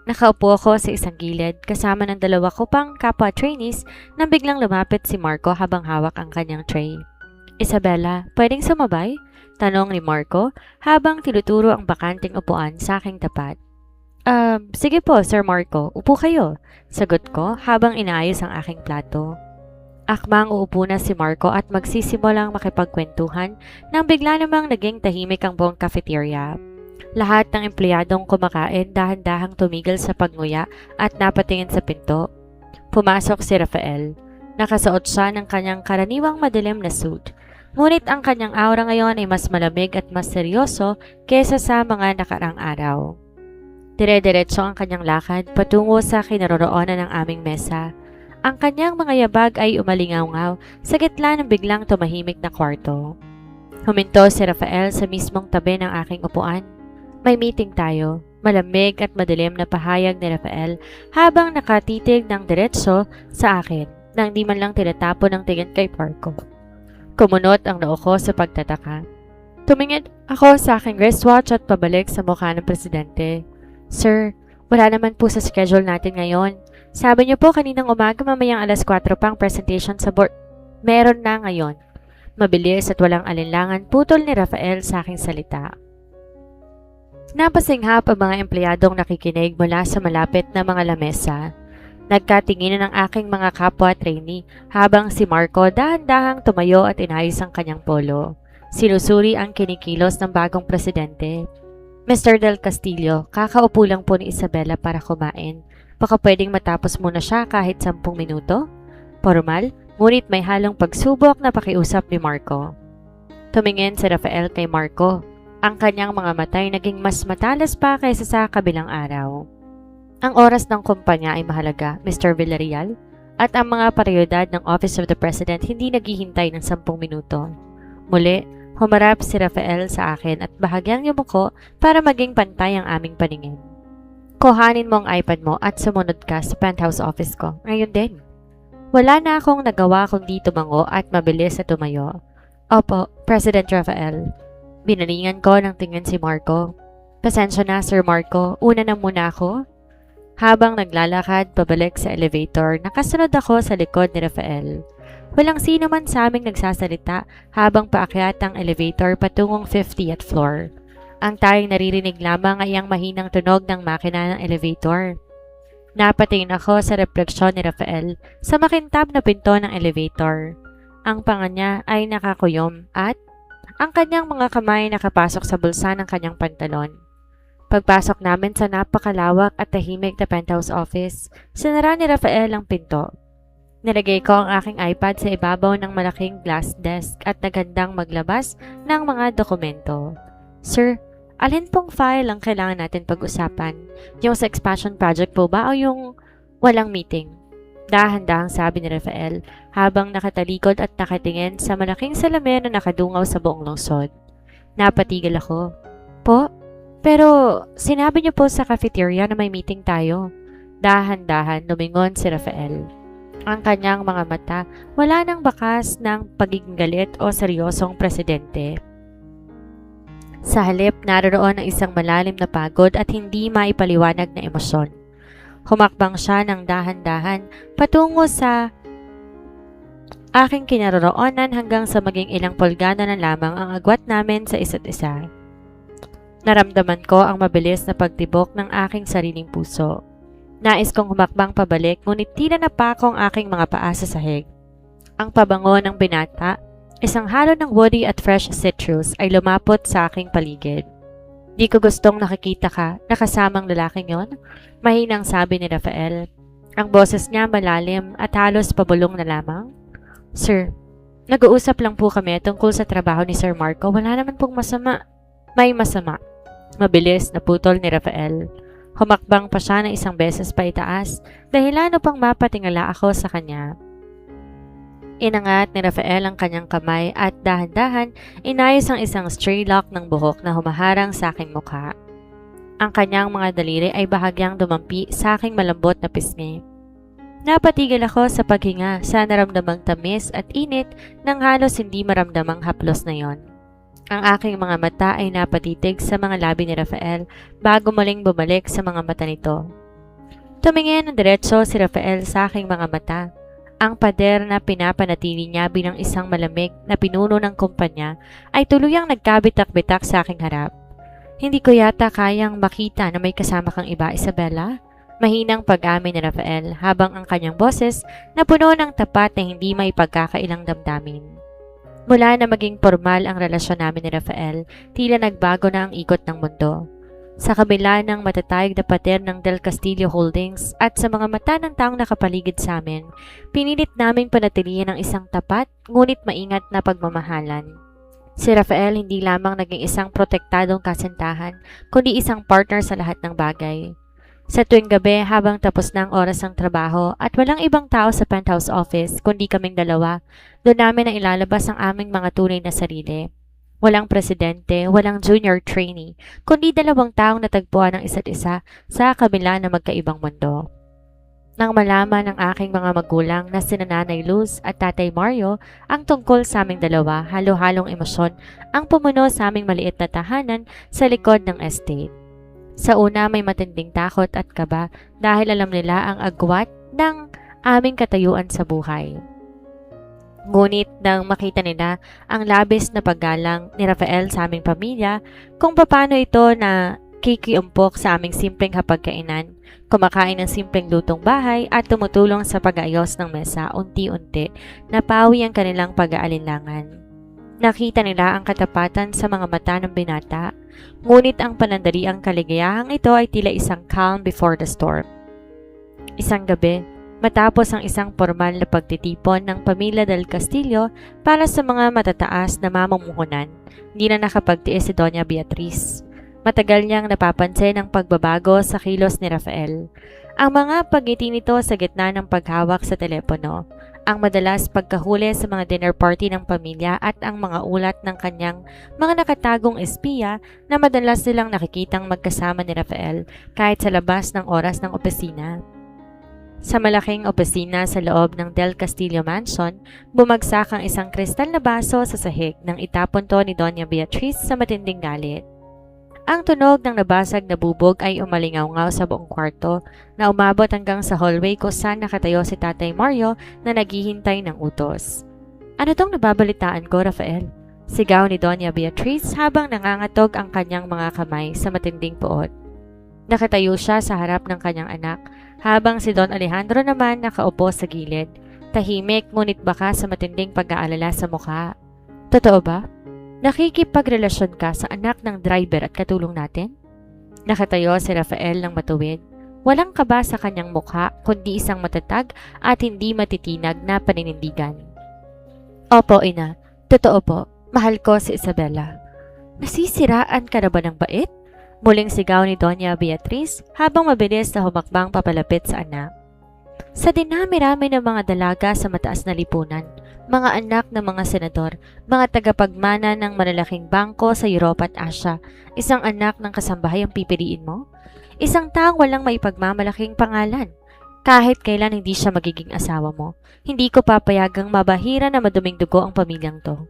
Nakaupo ako sa isang gilid kasama ng dalawa ko pang kapwa trainees nang biglang lumapit si Marco habang hawak ang kanyang tray. Isabella, pwedeng sumabay? Tanong ni Marco habang tinuturo ang bakanting upuan sa aking tapat. Sige po, Sir Marco, upo kayo. Sagot ko habang inaayos ang aking plato. Akmang uupo na si Marco at magsisimulang makipagkwentuhan nang bigla namang naging tahimik ang buong cafeteria. Lahat ng empleyadong kumakain dahan-dahang tumigil sa pagnguya at napatingin sa pinto. Pumasok si Rafael. Nakasuot siya ng kanyang karaniwang madilim na suit. Ngunit ang kanyang aura ngayon ay mas malamig at mas seryoso kaysa sa mga nakarang araw. Dire-diretso ang kanyang lakad patungo sa kinaroroonan ng aming mesa. Ang kanyang mga yabag ay umalingaw-ngaw sa gitna ng biglang tumahimik na kwarto. Huminto si Rafael sa mismong tabi ng aking upuan. May meeting tayo, malamig at madilim na pahayag ni Rafael habang nakatitig ng diretso sa akin nang di man lang tinatapon ng tingin kay Marco. Kumunot ang noo ko sa pagtataka. Tumingin ako sa aking wristwatch at pabalik sa mukha ng presidente. Sir, wala naman po sa schedule natin ngayon. Sabi niyo po kaninang umaga mamayang alas 4 pang presentation sa board. Meron na ngayon. Mabilis at walang alinlangan putol ni Rafael sa aking salita. Napasinghap ang mga empleyadong nakikinig mula sa malapit na mga lamesa. Nagkatinginan ang aking mga kapwa trainee habang si Marco dahan-dahang tumayo at inayos ang kanyang polo. Sinusuri ang kinikilos ng bagong presidente. Mr. Del Castillo, kakaupo lang po ni Isabella para kumain. Baka pwedeng matapos muna siya kahit 10 minuto? Formal, ngunit may halong pagsubok na pakiusap ni Marco. Tumingin si Rafael kay Marco. Ang kanyang mga mata ay naging mas matalas pa kaysa sa kabilang araw. Ang oras ng kumpanya ay mahalaga, Mr. Villarreal, at ang mga prioridad ng Office of the President hindi naghihintay ng 10 minuto. Muli, humarap si Rafael sa akin at bahagyang yumuko para maging pantay ang aming paningin. Kuhanin mo ang iPad mo at sumunod ka sa penthouse office ko. Ngayon din. Wala na akong nagawa kundi tumango at mabilis na tumayo. Opo, President Rafael. Binalingan ko ng tingin si Marco. Pasensya na, Sir Marco. Una na muna ako. Habang naglalakad pabalik sa elevator, nakasunod ako sa likod ni Rafael. Walang sino man sa aming nagsasalita habang paakyat ang elevator patungong 50th floor. Ang tayong naririnig lamang ay ang mahinang tunog ng makina ng elevator. Napatingin ako sa refleksyon ni Rafael sa makintab na pinto ng elevator. Ang panga niya ay nakakuyom at ang kanyang mga kamay nakapasok sa bulsa ng kanyang pantalon. Pagpasok namin sa napakalawak at tahimik na penthouse office, sinara ni Rafael ang pinto. Nilagay ko ang aking iPad sa ibabaw ng malaking glass desk at naghandang maglabas ng mga dokumento. Sir, alin pong file ang kailangan natin pag-usapan? Yung sa expansion project po ba o yung walang meeting? Dahan-dahang sabi ni Rafael habang nakatalikod at nakatingin sa malaking salamin na nakadungaw sa buong lungsod. Napatigil ako. Po? Pero sinabi niyo po sa cafeteria na may meeting tayo. Dahan-dahan lumingon si Rafael. Ang kanyang mga mata, wala nang bakas ng pagiging galit o seryosong presidente. Sa halip, naroon ang isang malalim na pagod at hindi maipaliwanag na emosyon. Humakbang siya ng dahan-dahan patungo sa aking kinaroroonan hanggang sa maging ilang pulgada na lamang ang agwat namin sa isa't isa. Naramdaman ko ang mabilis na pagtibok ng aking sariling puso. Nais kong humakbang pabalik ngunit tila napako ang aking mga paa sa sahig. Ang pabango ng binata, isang halo ng woody at fresh citrus ay lumapot sa aking paligid. Di ko gustong nakikita ka, nakasamang lalaking yon, mahinang sabi ni Rafael. Ang boses niya malalim at halos pabulong na lamang. Sir, nag-uusap lang po kami tungkol sa trabaho ni Sir Marco. Wala naman pong masama. May masama. Mabilis na putol ni Rafael. Humakbang pa siya ng isang beses pa itaas, dahilan upang mapatingala ako sa kanya. Inangat ni Rafael ang kanyang kamay at dahan-dahan inayos ang isang stray lock ng buhok na humaharang sa aking mukha. Ang kanyang mga daliri ay bahagyang dumampi sa aking malambot na pisngi. Napatigil ako sa paghinga sa naramdamang tamis at init ng halos hindi maramdamang haplos na yon. Ang aking mga mata ay napatitig sa mga labi ni Rafael bago muling bumalik sa mga mata nito. Tumingin ng diretso si Rafael sa aking mga mata. Ang pader na pinapanatili niya bilang isang malamig na pinuno ng kumpanya ay tuluyang nagkabitak-bitak sa aking harap. Hindi ko yata kayang makita na may kasama kang iba, Isabella. Mahinang pag-amin ni Rafael habang ang kanyang boses na puno ng tapat na hindi may pagkakailang damdamin. Mula na maging formal ang relasyon namin ni Rafael, tila nagbago na ang ikot ng mundo. Sa kabila ng matatayag na pader ng Del Castillo Holdings at sa mga mata ng taong nakapaligid sa amin, pinilit naming panatilihin ang isang tapat ngunit maingat na pagmamahalan. Si Rafael hindi lamang naging isang protektadong kasintahan, kundi isang partner sa lahat ng bagay. Sa tuwing gabi habang tapos na ang oras ng trabaho at walang ibang tao sa penthouse office kundi kaming dalawa, doon namin na ilalabas ang aming mga tunay na sarili. Walang presidente, walang junior trainee, kundi dalawang taong natagpuan ng isa't isa sa kabila ng magkaibang mundo. Nang malaman ng aking mga magulang na sina Nanay Luz at Tatay Mario ang tungkol sa aming dalawa, halo-halong emosyon ang pumuno sa aming maliit na tahanan sa likod ng estate. Sa una may matinding takot at kaba dahil alam nila ang agwat ng aming katayuan sa buhay. Ngunit nang makita nila ang labis na paggalang ni Rafael sa aming pamilya, kung paano ito na kikiumpok sa aming simpleng hapagkainan, kumakain ng simpleng lutong bahay at tumutulong sa pag-aayos ng mesa, unti-unti napawi ang kanilang pag-aalinlangan. Nakita nila ang katapatan sa mga mata ng binata, ngunit ang panandaliang kaligayahang ito ay tila isang calm before the storm. Isang gabi, matapos ang isang formal na pagtitipon ng pamilya del Castillo para sa mga matataas na mamumuhunan, hindi na nakapagtiis si Doña Beatriz. Matagal niyang napapansin ang pagbabago sa kilos ni Rafael. Ang mga pagngiti nito sa gitna ng paghawak sa telepono, ang madalas pagkahuli sa mga dinner party ng pamilya at ang mga ulat ng kanyang mga nakatagong espiya na madalas silang nakikitang magkasama ni Rafael kahit sa labas ng oras ng opisina. Sa malaking opisina sa loob ng Del Castillo Mansion, bumagsak ang isang kristal na baso sa sahig nang itapon to ni Doña Beatriz sa matinding galit. Ang tunog ng nabasag na bubog ay umalingaw-ngaw sa buong kwarto na umabot hanggang sa hallway kung saan nakatayo si Tatay Mario na naghihintay ng utos. Ano tong nababalitaan ko, Rafael? Sigaw ni Doña Beatriz habang nangangatog ang kanyang mga kamay sa matinding puot. Nakatayo siya sa harap ng kanyang anak habang si Don Alejandro naman nakaupo sa gilid, tahimik ngunit baka sa matinding pag-aalala sa mukha. Totoo ba? Nakikipagrelasyon ka sa anak ng driver at katulong natin? Nakatayo si Rafael ng matuwid. Walang kaba sa kanyang mukha kundi isang matatag at hindi matitinag na paninindigan. Opo, ina. Totoo po. Mahal ko si Isabella. Nasisiraan ka na ba ng bait? Muling sigaw ni Doña Beatriz habang mabilis na humakbang papalapit sa anak. Sa dinami-rami ng mga dalaga sa mataas na lipunan, mga anak ng mga senador, mga tagapagmana ng malalaking bangko sa Europa at Asia, isang anak ng kasambahay ang pipiliin mo? Isang taong walang maipagmamalaking pangalan. Kahit kailan hindi siya magiging asawa mo, hindi ko papayagang mabahira na maduming dugo ang pamilyang to.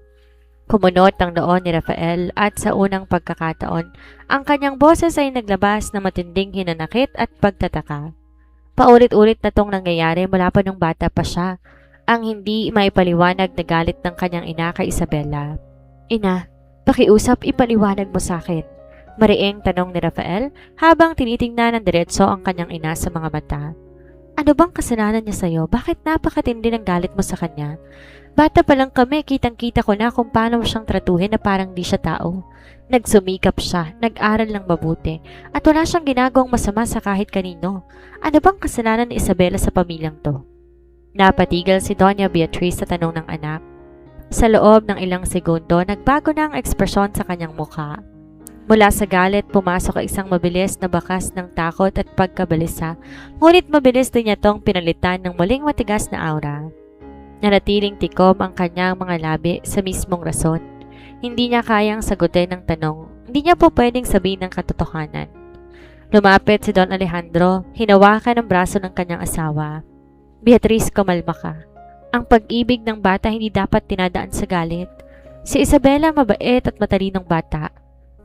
Kumunot ang noon ni Rafael at sa unang pagkakataon, ang kanyang boses ay naglabas ng matinding hinanakit at pagtataka. Paulit-ulit na tong nangyayari mula pa nung bata pa siya, ang hindi maipaliwanag na galit ng kanyang ina kay Isabela. Ina, pakiusap ipaliwanag mo sa akin. Mariing tanong ni Rafael habang tinitingnan ng diretso ang kanyang ina sa mga mata. Ano bang kasalanan niya sa'yo? Bakit napakatindi ng galit mo sa kanya? Bata pa lang kami, kitang-kita ko na kung paano mo siyang tratuhin na parang di siya tao. Nagsumikap siya, nag-aral ng mabuti, at wala siyang ginagawang masama sa kahit kanino. Ano bang kasalanan ni Isabela sa pamilyang to? Napatigil si Doña Beatriz sa tanong ng anak. Sa loob ng ilang segundo, nagbago na ang ekspresyon sa kanyang mukha. Mula sa galit, pumasok ang isang mabilis na bakas ng takot at pagkabalisa, ngunit mabilis din niya tong pinalitan ng muling matigas na aura. Nanatiling tikom ang kanyang mga labi sa mismong rason. Hindi niya kayang sagutin ang tanong, hindi niya po pwedeng sabihin ng katotohanan. Lumapit si Don Alejandro, hinawakan ang braso ng kanyang asawa. Beatriz, kumalma ka. Ang pag-ibig ng bata hindi dapat tinadaan sa galit. Si Isabela mabait at matalinong bata.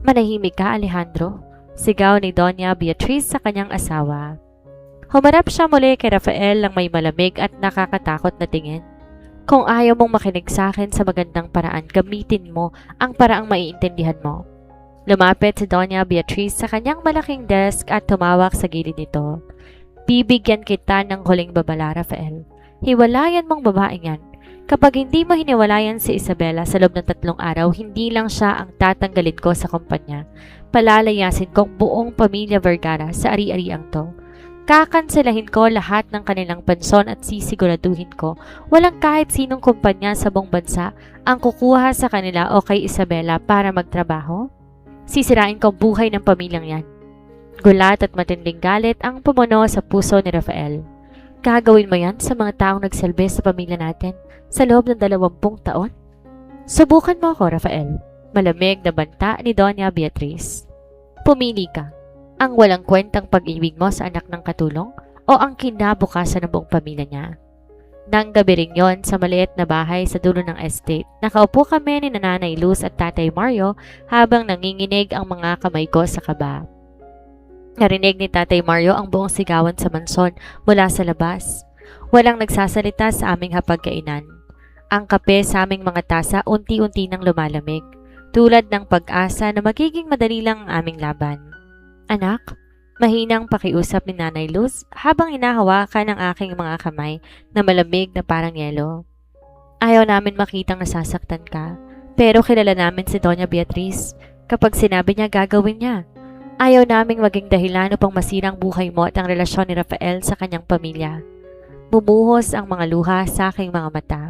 Manahimik ka, Alejandro, sigaw ni Doña Beatriz sa kanyang asawa. Humarap siya muli kay Rafael ng may malamig at nakakatakot na tingin. Kung ayaw mong makinig sa akin sa magandang paraan, gamitin mo ang paraang maiintindihan mo. Lumapit si Doña Beatriz sa kanyang malaking desk at tumawak sa gilid nito. Bibigyan kita ng huling babala, Rafael. Hiwalayan mong babaeng yan. Kapag hindi mo hiniwalayan si Isabela sa loob ng 3 araw, hindi lang siya ang tatanggalin ko sa kumpanya. Palalayasin kong buong pamilya Vergara sa ari-ariang to. Kakanselahin ko lahat ng kanilang pensyon at sisiguraduhin ko walang kahit sinong kumpanya sa buong bansa ang kukuha sa kanila o kay Isabela para magtrabaho. Sisirain ko ang buhay ng pamilyang yan. Gulat at matinding galit ang pumuno sa puso ni Rafael. Gagawin mo yan sa mga taong nagsilbi sa pamilya natin sa loob ng 20 taon? Subukan mo ako, Rafael. Malamig na banta ni Doña Beatriz. Pumili ka. Ang walang kwentang pag-ibig mo sa anak ng katulong o ang kinabukasan ng buong pamilya niya. Nang gabi rin yon sa maliit na bahay sa dulo ng estate, nakaupo kami ni Nanay Luz at Tatay Mario habang nanginginig ang mga kamay ko sa kaba. Narinig ni Tatay Mario ang buong sigawan sa mansyon mula sa labas. Walang nagsasalita sa aming hapagkainan. Ang kape sa aming mga tasa unti-unti nang lumalamig, tulad ng pag-asa na magiging madali lang ang aming laban. Anak, mahinang pakiusap ni Nanay Luz habang hinahawakan ang aking mga kamay na malamig na parang yelo. Ayaw namin makitang nasasaktan ka, pero kilala namin si Doña Beatriz. Kapag sinabi niya, gagawin niya. Ayaw naming maging dahilan upang masirang buhay mo at ang relasyon ni Rafael sa kanyang pamilya. Bumuhos ang mga luha sa aking mga mata.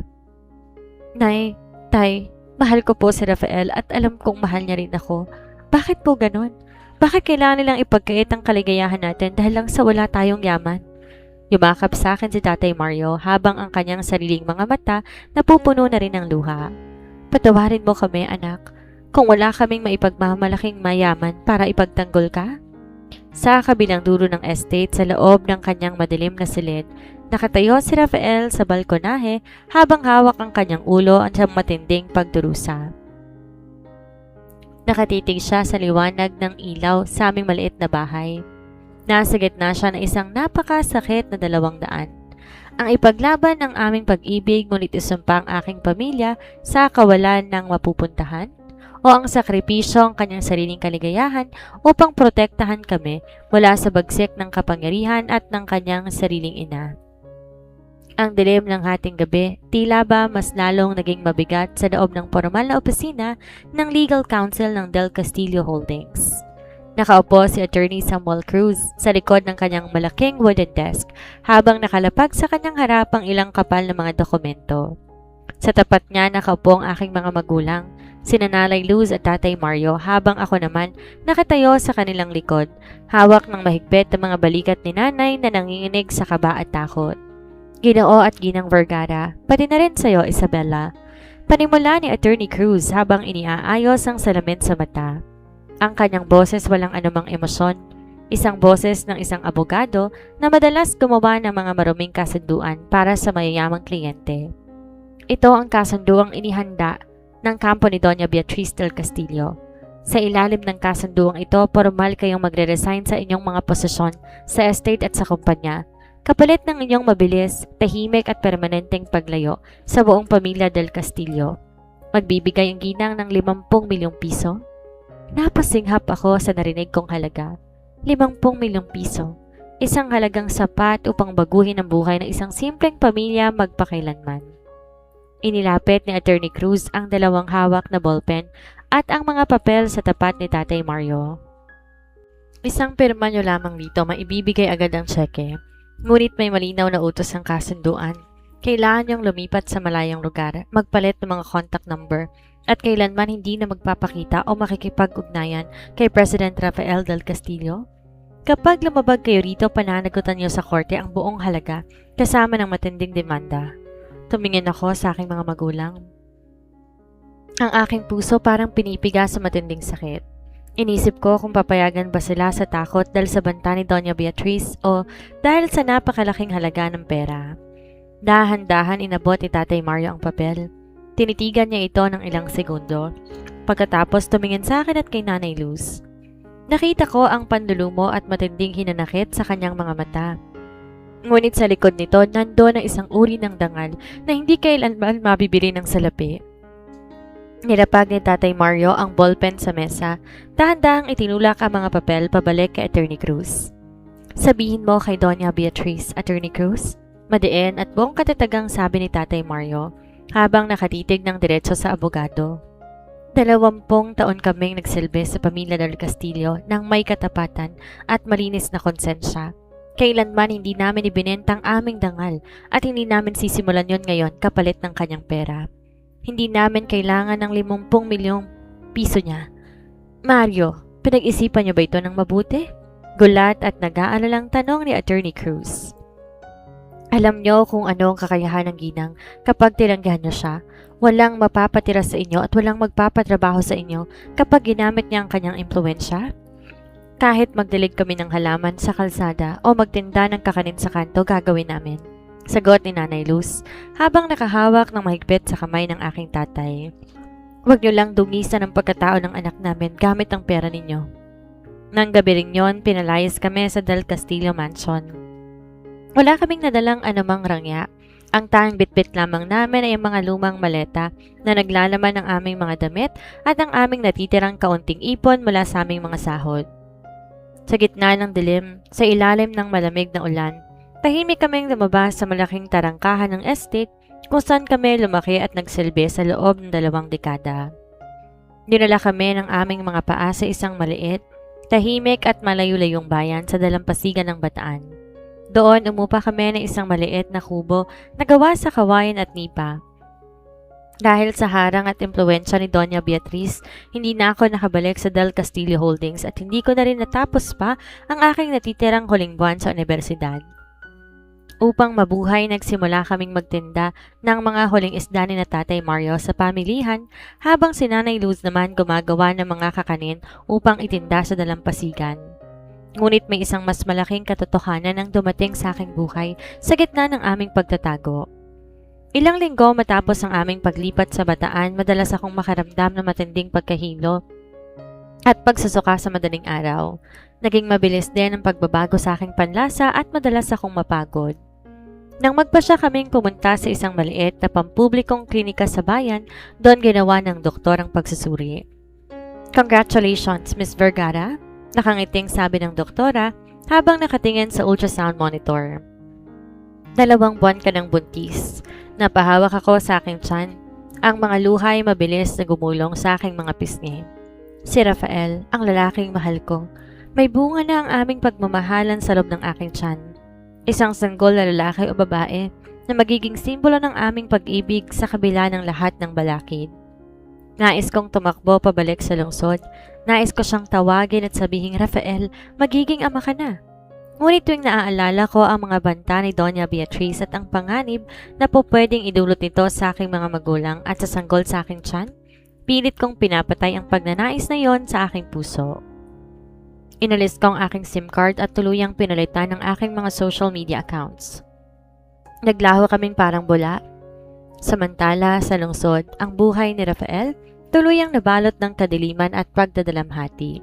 Nay, Tay, mahal ko po si Rafael at alam kong mahal niya rin ako. Bakit po ganon? Bakit kailangan nilang ipagkait ang kaligayahan natin dahil lang sa wala tayong yaman? Yumakap sa akin si Tatay Mario habang ang kanyang sariling mga mata napupuno na rin ng luha. Patawarin mo kami, anak, kung wala kaming maipagmamalaking mayaman para ipagtanggol ka. Sa kabilang dulo ng estate sa loob ng kanyang madilim na silid, nakatayo si Rafael sa balkonahe habang hawak ang kanyang ulo at siyang matinding pagdurusa. Nakatitig siya sa liwanag ng ilaw sa aming maliit na bahay. Nasa gitna siya ng isang napakasakit na 200. Ang ipaglaban ng aming pag-ibig ngunit isumpa ang aking pamilya sa kawalan ng mapupuntahan o ang sakripisyo ang kanyang sariling kaligayahan upang protektahan kami mula sa bagsik ng kapangyarihan at ng kanyang sariling ina. Ang dilim ng hating gabi, tila ba mas lalong naging mabigat sa loob ng formal na opisina ng Legal Counsel ng Del Castillo Holdings. Nakaupo si Attorney Samuel Cruz sa likod ng kanyang malaking wooden desk habang nakalapag sa kanyang harap ang ilang kapal na mga dokumento. Sa tapat niya nakaupo ang aking mga magulang, sina Nanay Luz at Tatay Mario habang ako naman nakatayo sa kanilang likod, hawak ng mahigpit na mga balikat ni Nanay na nanginginig sa kaba at takot. Ginoo at Ginang Vergara, pati na rin sa'yo, Isabela. Panimula ni Attorney Cruz habang iniaayos ang salamin sa mata. Ang kanyang boses walang anumang emosyon. isang boses ng isang abogado na madalas gumawa ng mga maruming kasunduan para sa mayayamang kliyente. Ito ang kasunduang inihanda ng kampo ni Doña Beatriz del Castillo. Sa ilalim ng kasunduang ito, formal kayong magre-resign sa inyong mga posisyon sa estate at sa kumpanya, kapalit ng inyong mabilis, tahimik at permanenteng paglayo sa buong pamilya del Castillo. Magbibigay ang ginang ng 50 milyong piso. Napasinghap ako sa narinig kong halaga. 50 milyong piso. Isang halagang sapat upang baguhin ang buhay ng isang simpleng pamilya magpakailanman. Inilapit ni Attorney Cruz ang dalawang hawak na ballpen at ang mga papel sa tapat ni Tatay Mario. Isang pirma nyo lamang dito, maibibigay agad ang tseke. Ngunit may malinaw na utos ang kasunduan. Kailangan niyong lumipat sa malayong lugar, magpalit ng mga contact number, at kailanman hindi na magpapakita o makikipag-ugnayan kay President Rafael del Castillo. Kapag lumabag kayo rito, pananagutan niyo sa korte ang buong halaga kasama ng matinding demanda. Tumingin ako sa aking mga magulang. Ang aking puso parang pinipiga sa matinding sakit. Inisip ko kung papayagan ba sila sa takot dahil sa banta ni Doña Beatriz o dahil sa napakalaking halaga ng pera. Dahan-dahan inabot ni Tatay Mario ang papel. Tinitigan niya ito ng ilang segundo. Pagkatapos tumingin sa akin at kay Nanay Luz. Nakita ko ang panlulumo at matinding hinanakit sa kanyang mga mata. Ngunit sa likod nito, nandoon ang isang uri ng dangal na hindi kailanman mabibili ng salapi. Nilapag ni Tatay Mario ang ballpen sa mesa. Dahan-dahang itinulak ang mga papel pabalik kay Attorney Cruz. Sabihin mo kay Doña Beatriz, Attorney Cruz? Madiin at buong katatagang sabi ni Tatay Mario habang nakatitig ng diretso sa abogado. 20 taon kaming nagsilbi sa pamilya del Castillo ng may katapatan at malinis na konsensya. Kailanman hindi namin ibinenta ang aming dangal at hindi namin sisimulan yon ngayon kapalit ng kanyang pera. Hindi namin kailangan ng 50 milyong piso niya. Mario, pinag-isipan niyo ba ito ng mabuti? Gulat at nag-aalalang tanong ni Attorney Cruz. Alam niyo kung ano ang kakayahan ng ginang kapag tinanggihan niyo siya. Walang mapapatira sa inyo at walang magpapatrabaho sa inyo kapag ginamit niya ang kanyang impluensya. Kahit magdilig kami ng halaman sa kalsada o magtinda ng kakanin sa kanto, gagawin namin. Sagot ni Nanay Luz habang nakahawak ng mahigpit sa kamay ng aking tatay. Huwag niyo lang dungisan ang pagkatao ng anak namin gamit ang pera ninyo. Nang gabi rin yon, pinalayas kami sa Del Castillo Mansion. Wala kaming nadalang anumang rangya. Ang tanging bitbit lamang namin ay ang mga lumang maleta na naglalaman ng aming mga damit at ang aming natitirang kaunting ipon mula sa aming mga sahod. Sa gitna ng dilim, sa ilalim ng malamig na ulan, tahimik kaming lumabas sa malaking tarangkahan ng estate kung saan kami lumaki at nagsilbi sa loob ng 2 dekada. Dinala kami ng aming mga paa sa isang maliit, tahimik at malayo-layong bayan sa dalampasigan ng Bataan. Doon umupa kami ng isang maliit na kubo na gawa sa kawayan at nipa. Dahil sa harang at impluwensya ni Doña Beatriz, hindi na ako nakabalik sa Del Castillo Holdings at hindi ko na rin natapos pa ang aking natitirang huling buwan sa universidad. Upang mabuhay, nagsimula kaming magtinda ng mga huling isda ni na Tatay Mario sa pamilihan habang si Nanay Luz naman gumagawa ng mga kakanin upang itinda sa dalampasigan. Ngunit may isang mas malaking katotohanan ang dumating sa aking buhay sa gitna ng aming pagtatago. Ilang linggo matapos ang aming paglipat sa Bataan, madalas akong makaramdam ng matinding pagkahilo at pagsusuka sa madaling araw. Naging mabilis din ang pagbabago sa aking panlasa at madalas akong mapagod. Nang magpasya kaming pumunta sa isang maliit na pampublikong klinika sa bayan, doon ginawa ng doktor ang pagsusuri. Congratulations, Miss Vergara, nakangiting sabi ng doktora habang nakatingin sa ultrasound monitor. 2 buwan ka ng buntis. Napahawak ako sa aking tiyan. Ang mga luha ay mabilis na gumulong sa aking mga pisngi. Si Rafael, ang lalaking mahal ko. May bunga na ang aming pagmamahalan sa loob ng aking tiyan. Isang sanggol na lalaki o babae na magiging simbolo ng aming pag-ibig sa kabila ng lahat ng balakid. Nais kong tumakbo pabalik sa lungsod. Nais ko siyang tawagin at sabihing, Rafael, magiging ama ka na. Ngunit tuwing naaalala ko ang mga banta ni Doña Beatriz at ang panganib na po pwedeng idulot nito sa aking mga magulang at sa sanggol sa aking tiyan, pilit kong pinapatay ang pagnanais na yon sa aking puso. Inalis ko ang aking SIM card at tuluyang pinalitan ng aking mga social media accounts. Naglaho kaming parang bula. Samantala, sa lungsod, ang buhay ni Rafael tuluyang nabalot ng kadiliman at pagdadalamhati.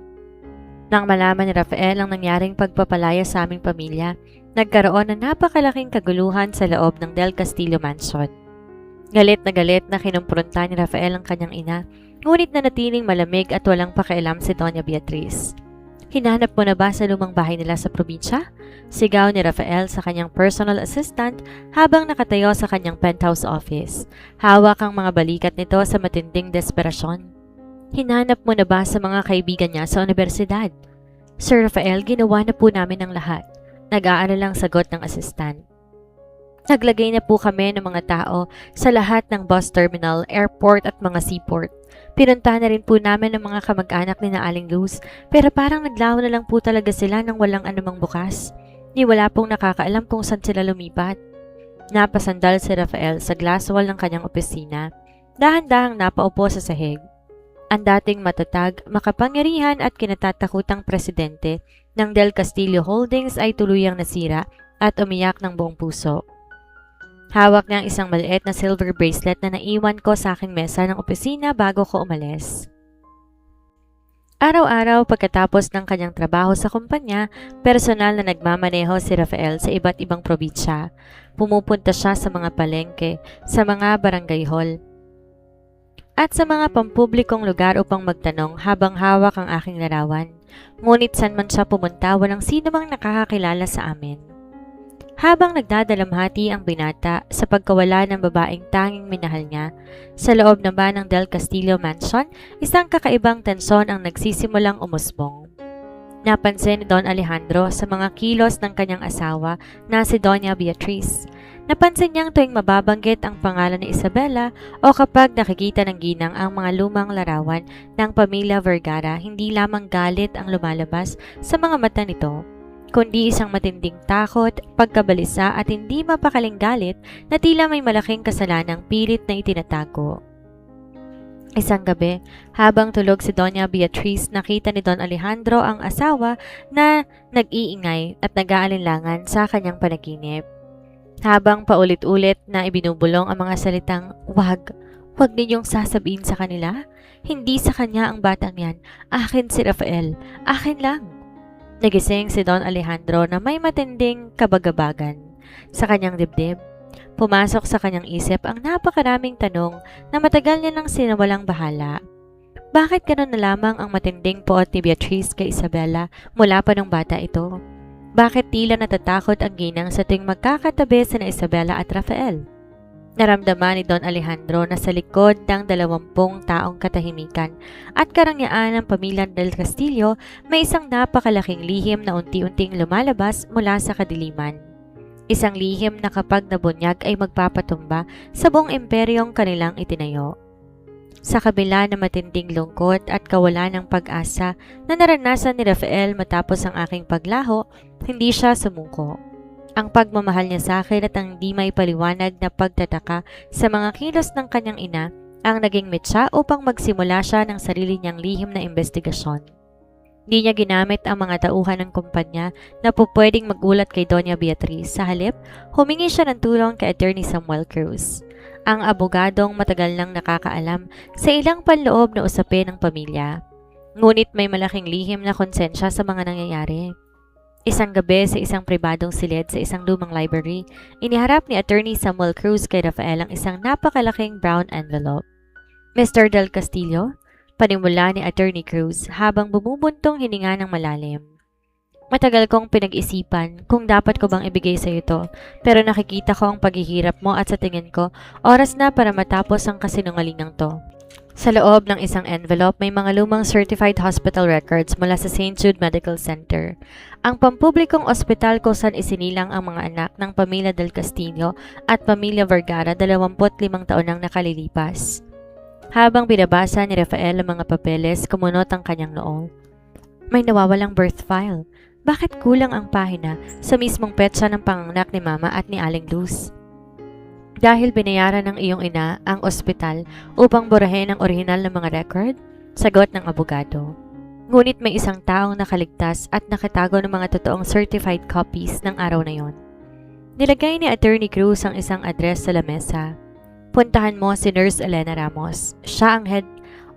Nang malaman ni Rafael ang nangyaring pagpapalaya sa aming pamilya, nagkaroon ng napakalaking kaguluhan sa loob ng Del Castillo Mansion. Galit na kinumpronta ni Rafael ang kanyang ina, ngunit nanatiling malamig at walang pakialam si Doña Beatriz. "Hinanap mo na ba sa lumang bahay nila sa probinsya?" Sigaw ni Rafael sa kanyang personal assistant habang nakatayo sa kanyang penthouse office. Hawak ang mga balikat nito sa matinding desperasyon. "Hinanap mo na ba sa mga kaibigan niya sa universidad?" "Sir Rafael, ginawa na po namin ang lahat." Nag-aalalang sagot ng assistant. "Naglagay na po kami ng mga tao sa lahat ng bus terminal, airport at mga seaport. Pinuntahan na rin po namin ang mga kamag-anak ni na Aling Luz, pero parang naglaho na lang po talaga sila nang walang anumang bukas. Di wala pong nakakaalam kung saan sila lumipat." Napasandal si Rafael sa glass wall ng kanyang opisina. Dahan-dahang napaupo sa sahig. Ang dating matatag, makapangyarihan at kinatatakutang presidente ng Del Castillo Holdings ay tuluyang nasira at umiyak ng buong puso. Hawak niya ang isang maliit na silver bracelet na naiwan ko sa aking mesa ng opisina bago ko umalis. Araw-araw pagkatapos ng kanyang trabaho sa kumpanya, personal na nagmamaneho si Rafael sa iba't ibang probinsya. Pumupunta siya sa mga palengke, sa mga barangay hall, at sa mga pampublikong lugar upang magtanong habang hawak ang aking larawan. Ngunit saan man siya pumunta, walang sino mang nakakakilala sa amin. Habang nagdadalamhati ang binata sa pagkawala ng babaeng tanging minahal niya, sa loob naman ng Del Castillo Mansion, isang kakaibang tensyon ang nagsisimulang umusbong. Napansin ni Don Alejandro sa mga kilos ng kanyang asawa na si Doña Beatriz. Napansin niyang tuwing mababanggit ang pangalan ni Isabela o kapag nakikita ng ginang ang mga lumang larawan ng pamilya Vergara, hindi lamang galit ang lumalabas sa mga mata nito, kundi isang matinding takot, pagkabalisa at hindi mapakaling galit na tila may malaking kasalanang pilit na itinatago. Isang gabi, habang tulog si Doña Beatriz, nakita ni Don Alejandro ang asawa na nag-iingay at nag-aalinlangan sa kanyang panaginip. Habang paulit-ulit na ibinubulong ang mga salitang, "Wag ninyong sasabihin sa kanila. Hindi sa kanya ang batang yan. Akin si Rafael. Akin lang." Nagising si Don Alejandro na may matinding kabagabagan sa kanyang dibdib. Pumasok sa kanyang isip ang napakaraming tanong na matagal niya nang sinawalang bahala. Bakit gano'n na lamang ang matinding poot ni Beatriz kay Isabela mula pa nung bata ito? Bakit tila natatakot ang ginang sa tuwing magkakatabi sina Isabela at Rafael? Naramdaman ni Don Alejandro na sa likod ng 20 taong katahimikan at karangyaan ng pamilya del Castillo may isang napakalaking lihim na unti-unting lumalabas mula sa kadiliman. Isang lihim na kapag nabunyag ay magpapatumba sa buong imperyong kanilang itinayo. Sa kabila ng matinding lungkot at kawalan ng pag-asa na naranasan ni Rafael matapos ang aking paglaho, hindi siya sumuko. Ang pagmamahal niya sa akin at ang hindi may paliwanag na pagtataka sa mga kilos ng kanyang ina ang naging mitsa upang magsimula siya ng sarili niyang lihim na investigasyon. Di niya ginamit ang mga tauhan ng kumpanya na pupwedeng magulat kay Doña Beatriz. Sa halip, humingi siya ng tulong kay Attorney Samuel Cruz, ang abogadong matagal nang nakakaalam sa ilang panloob na usapin ng pamilya. Ngunit may malaking lihim na konsensya sa mga nangyayari. Isang gabi sa isang pribadong silid sa isang lumang library, iniharap ni Attorney Samuel Cruz kay Rafael ang isang napakalaking brown envelope. "Mr. Del Castillo?" Panimula ni Attorney Cruz habang bumubuntong hininga ng malalim. "Matagal kong pinag-isipan kung dapat ko bang ibigay sa iyo to, pero nakikita ko ang paghihirap mo at sa tingin ko, oras na para matapos ang kasinungalingang to." Sa loob ng isang envelope may mga lumang certified hospital records mula sa St. Jude Medical Center, ang pampublikong ospital kung saan isinilang ang mga anak ng pamilya Del Castillo at pamilya Vergara 25 taon nang nakalilipas. Habang binabasa ni Rafael ang mga papeles, kumunot ang kanyang noo. May nawawalang birth file. Bakit kulang ang pahina sa mismong petsa ng panganak ni Mama at ni Aling Luz? Dahil binayaran ng iyong ina ang ospital upang burahin ang orihinal na mga record? Sagot ng abogado. Ngunit may isang taong nakaligtas at nakatago ng mga totoong certified copies ng araw na yon. Nilagay ni Attorney Cruz ang isang address sa lamesa. Puntahan mo si Nurse Elena Ramos. Siya ang head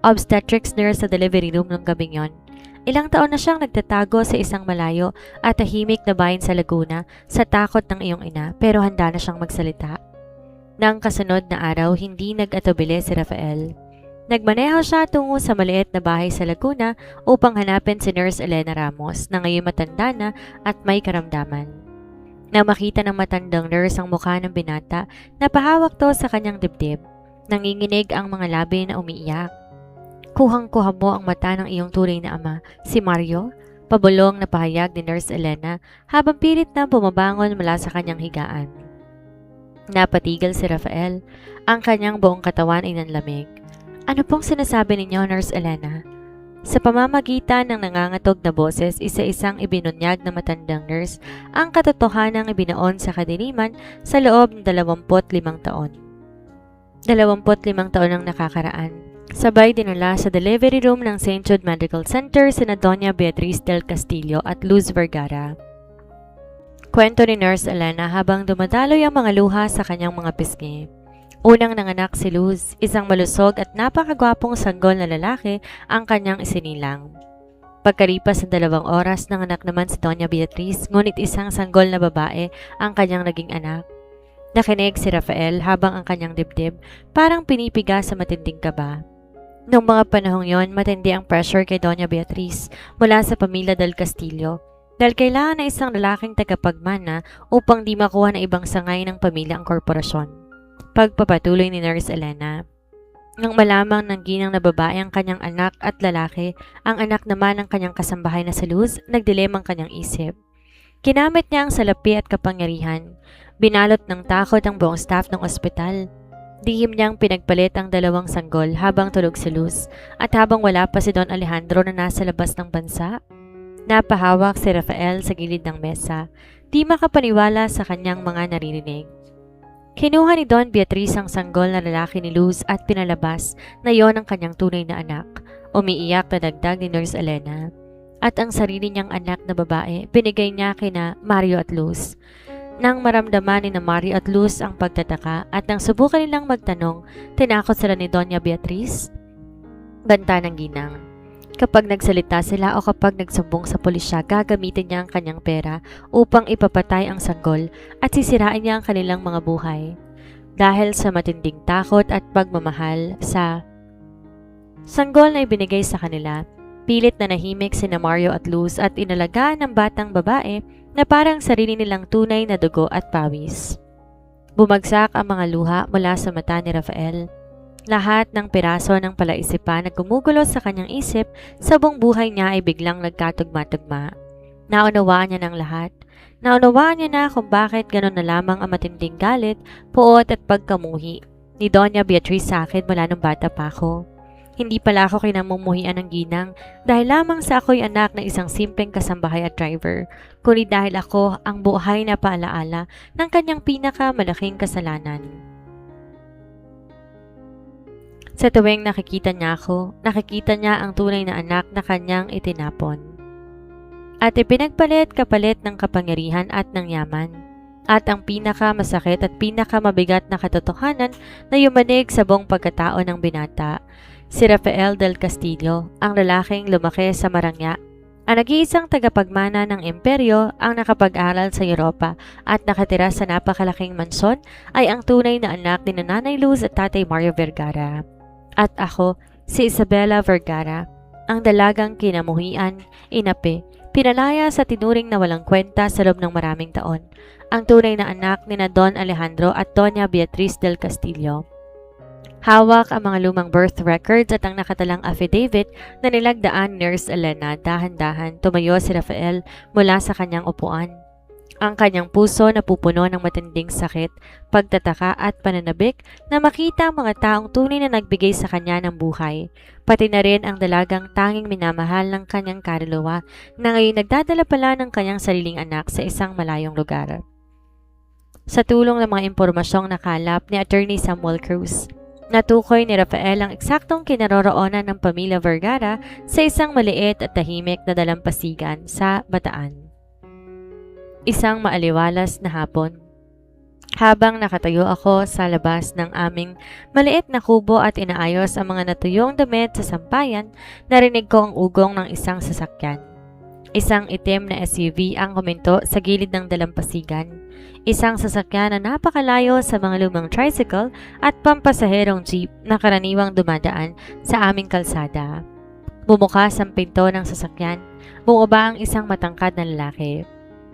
obstetrics nurse sa delivery room ng gabing yon. Ilang taon na siyang nagtatago sa isang malayo at tahimik na bayan sa Laguna sa takot ng iyong ina, pero handa na siyang magsalita. Nang kasunod na araw, hindi nag-atubili si Rafael. Nagmaneho siya tungo sa maliit na bahay sa Laguna upang hanapin si Nurse Elena Ramos na ngayon matanda na at may karamdaman. Nang makita ng matandang nurse ang mukha ng binata, napahawak to sa kanyang dibdib. Nanginginig ang mga labi na umiiyak. Kuhang-kuha mo ang mata ng iyong tunay na ama, si Mario, pabulong na pahayag ni Nurse Elena habang pilit na bumabangon mula sa kanyang higaan. Napatigil si Rafael, ang kanyang buong katawan ay nanlamig. Ano pong sinasabi ninyo, Nurse Elena? Sa pamamagitan ng nangangatog na boses, isa-isang ibinunyag na matandang nurse ang katotohanang ibinaon sa kadiliman sa loob ng 25 taon. 25 taon ang nakakaraan. Sabay dinala sa delivery room ng St. Jude Medical Center sina Doña Beatriz del Castillo at Luz Vergara. Kwento ni Nurse Elena habang dumadaloy ang mga luha sa kanyang mga pisngi. Unang nanganak si Luz, isang malusog at napakagwapong sanggol na lalaki ang kanyang isinilang. Pagkalipas ng 2 oras, nanganak naman si Doña Beatriz, ngunit isang sanggol na babae ang kanyang naging anak. Nakinig si Rafael habang ang kanyang dibdib parang pinipiga sa matinding kaba. Noong mga panahong yon, matindi ang pressure kay Doña Beatriz mula sa pamilya del Castillo dahil kailangan na isang lalaking tagapagmana upang di makuha ng ibang sangay ng pamilya ang korporasyon. Pagpapatuloy ni Nurse Elena. Nang malamang ng ginang na babae ang kanyang anak at lalaki, ang anak naman ng kanyang kasambahay na si Luz, nagdilim ang kanyang isip. Kinamit niya ang salapi at kapangyarihan. Binalot ng takot ang buong staff ng ospital. Dihim niyang pinagpalit ang 2 sanggol habang tulog si Luz at habang wala pa si Don Alejandro na nasa labas ng bansa. Napahawak si Rafael sa gilid ng mesa, di makapaniwala sa kanyang mga naririnig. Kinuha ni Don Beatriz ang sanggol na lalaki ni Luz at pinalabas na yon ang kanyang tunay na anak. Umiiyak na dagdag ni Nurse Elena. At ang sarili niyang anak na babae, binigay niya kina Mario at Luz. Nang maramdaman ni na Mario at Luz ang pagtataka at nang subukan nilang magtanong, tinakot sila ni Doña Beatriz. Banta ng ginang. Kapag nagsalita sila o kapag nagsumbong sa pulisya, gagamitin niya ang kanyang pera upang ipapatay ang sanggol at sisirain niya ang kanilang mga buhay. Dahil sa matinding takot at pagmamahal sa sanggol na ibinigay sa kanila, pilit na nahimik sina Mario at Luz at inalagaan ng batang babae na parang sarili nilang tunay na dugo at pawis. Bumagsak ang mga luha mula sa mata ni Rafael. Lahat ng piraso ng palaisipan na gumugulo sa kanyang isip sa buong buhay niya ay biglang nagkatugma-tugma. Naunawaan niya ng lahat. Naunawaan niya na kung bakit gano'n na lamang ang matinding galit, puot at pagkamuhi ni Doña Beatriz sa akin mula nung bata pa ako. Hindi pala ako kinamumuhian ng ginang dahil lamang sa ako'y anak ng isang simpleng kasambahay at driver, kundi dahil ako ang buhay na paalaala ng kanyang pinakamalaking kasalanan. Sa tuwing nakikita niya ako, nakikita niya ang tunay na anak na kanyang itinapon. At ipinagpalit kapalit ng kapangyarihan at ng yaman. At ang pinakamasakit at pinakamabigat na katotohanan na yumanig sa buong pagkatao ng binata, si Rafael del Castillo, ang lalaking lumaki sa Marangya, ang nag-iisang tagapagmana ng imperyo, ang nakapag-aral sa Europa at nakatira sa napakalaking mansyon, ay ang tunay na anak ni Nanay Luz at Tatay Mario Vergara. At ako, si Isabela Vergara, ang dalagang kinamuhian, inapi, pinalaya sa tinuring na walang kwenta sa loob ng maraming taon, ang tunay na anak ni na Don Alejandro at Doña Beatriz del Castillo. Hawak ang mga lumang birth records at ang nakatalang affidavit na nilagdaan ni Nurse Elena. Dahan-dahan tumayo si Rafael mula sa kanyang upuan. Ang kanyang puso napupuno ng matinding sakit, pagtataka at pananabik na makita ang mga taong tunay na nagbigay sa kanya ng buhay, pati na rin ang dalagang tanging minamahal ng kanyang kaluluwa na ngayon nagdadala pala ng kanyang sariling anak sa isang malayong lugar. Sa tulong ng mga impormasyong nakalap ni Attorney Samuel Cruz, Natukoy ni Rafael ang eksaktong kinaroroonan ng pamilya Vergara sa isang maliit at tahimik na dalampasigan sa Bataan. Isang maaliwalas na hapon. Habang nakatayo ako sa labas ng aming maliit na kubo at inaayos ang mga natuyong damit sa sampayan, narinig ko ang ugong ng isang sasakyan. Isang itim na SUV ang huminto sa gilid ng dalampasigan. Isang sasakyan na napakalayo sa mga lumang tricycle at pampasaherong jeep na karaniwang dumadaan sa aming kalsada. Bumukas ang pinto ng sasakyan. Bumaba ang isang matangkad na lalaki.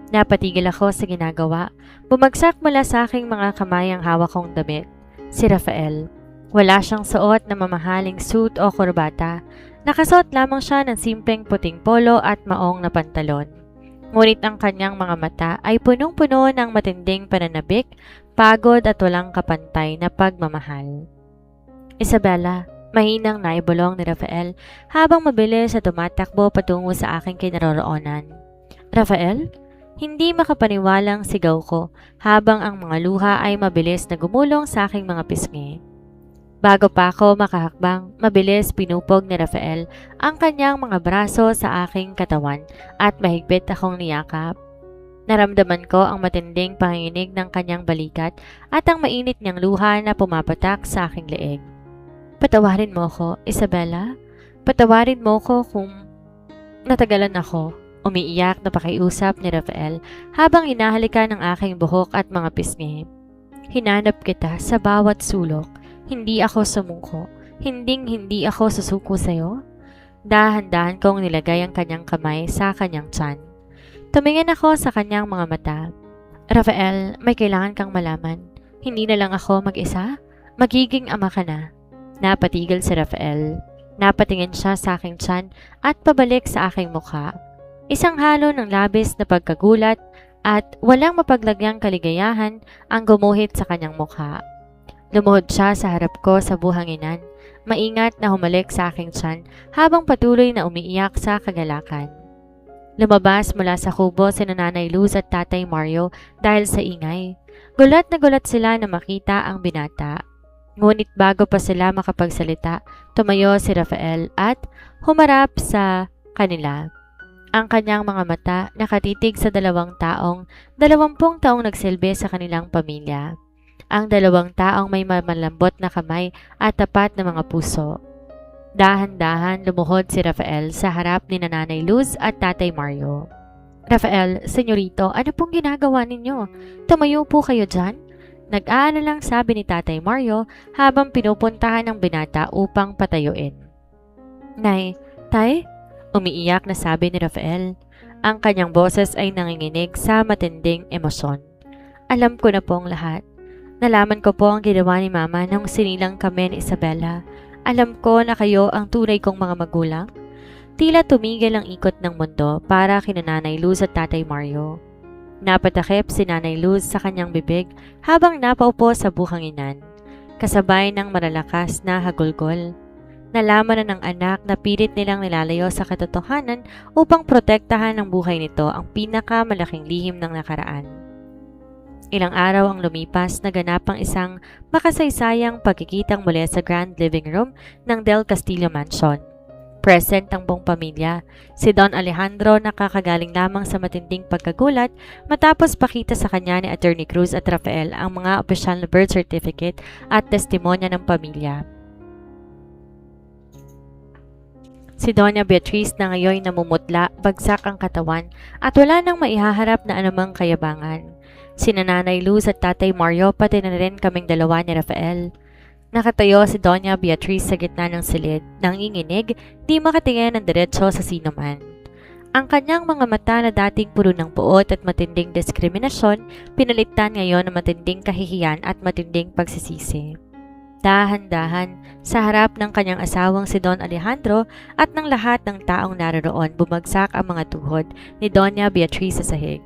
Napatigil ako sa ginagawa. Bumagsak mula sa aking mga kamay ang hawak kong damit. Si Rafael. Wala siyang suot na mamahaling suit o kurbata. Nakasuot lamang siya ng simpleng puting polo at maong na pantalon. Ngunit ang kanyang mga mata ay punong-puno ng matinding pananabik, pagod at walang kapantay na pagmamahal. Isabella, mahinang naibulong ni Rafael habang mabilis at tumatakbo patungo sa aking kinaroroonan. Rafael? Hindi makapaniwalang sigaw ko habang ang mga luha ay mabilis na gumulong sa aking mga pisngi. Bago pa ako makahakbang, mabilis pinupog ni Rafael ang kanyang mga braso sa aking katawan at mahigpit akong niyakap. Naramdaman ko ang matinding panginginig ng kanyang balikat at ang mainit niyang luha na pumapatak sa aking leeg. Patawarin mo ko, Isabella. Patawarin mo ko kung natagalan ako. Umiiyak na pakiusap ni Rafael habang hinahalikan ng aking buhok at mga pisngi. Hinanap kita sa bawat sulok. Hindi ako sumuko. Hindi ako susuko sa'yo. Dahan-dahan kong nilagay ang kanyang kamay sa kanyang tiyan. Tumingin ako sa kanyang mga mata. Rafael, may kailangan kang malaman. Hindi na lang ako mag-isa. Magiging ama ka na. Napatigil si Rafael. Napatingin siya sa aking tiyan at pabalik sa aking mukha. Isang halo ng labis na pagkagulat at walang mapaglagyang kaligayahan ang gumuhit sa kanyang mukha. Lumuhod siya sa harap ko sa buhanginan, maingat na humalik sa aking tiyan habang patuloy na umiiyak sa kagalakan. Lumabas mula sa kubo si Nanay Luz at Tatay Mario dahil sa ingay. Gulat na gulat sila na makita ang binata. Ngunit bago pa sila makapagsalita, tumayo si Rafael at humarap sa kanila. Ang kanyang mga mata nakatitig sa 2 taong 20 taong nagsilbi sa kanilang pamilya. Ang 2 taong may malambot na kamay at tapat na mga puso. Dahan-dahan lumuhod si Rafael sa harap ni Nanay Luz at Tatay Mario. Rafael, senyorito, ano pong ginagawa ninyo? Tumayo po kayo dyan? Nag-aalalang sabi ni Tatay Mario habang pinupuntahan ng binata upang patayuin. Nay, Tay? Umiiyak na sabi ni Rafael. Ang kanyang boses ay nanginginig sa matinding emosyon. Alam ko na pong lahat. Nalaman ko po ang ginawa ni Mama nung sinilang kami ni Isabella. Alam ko na kayo ang tunay kong mga magulang. Tila tumigil ang ikot ng mundo para kina Nanay Luz at Tatay Mario. Napatakip si Nanay Luz sa kanyang bibig habang napaupo sa buhanginan, kasabay ng malalakas na hagulgol. Nalaman na ng anak na pilit nilang nilalayo sa katotohanan upang protektahan ang buhay nito ang pinakamalaking lihim ng nakaraan. Ilang araw ang lumipas na ganap ang isang makasaysayang pagkikitang muli sa grand living room ng Del Castillo Mansion. Present ang buong pamilya. Si Don Alejandro nakakagaling lamang sa matinding pagkagulat matapos pakita sa kanya ni Attorney Cruz at Rafael ang mga opisyal na birth certificate at testimonya ng pamilya. Si Doña Beatriz na ngayon namumutla, bagsak ang katawan at wala nang maihaharap na anumang kayabangan. Sina Nanay Luz at Tatay Mario pati na rin kaming 2 ni Rafael. Nakatayo si Doña Beatriz sa gitna ng silid, nanginginig, di makatingin ng diretso sa sino man. Ang kanyang mga mata na dating puro ng puot at matinding diskriminasyon, pinalitan ngayon ng matinding kahihiyan at matinding pagsisisi. Dahan-dahan, sa harap ng kanyang asawang si Don Alejandro at ng lahat ng taong naroroon, bumagsak ang mga tuhod ni Doña Beatriz sa sahig.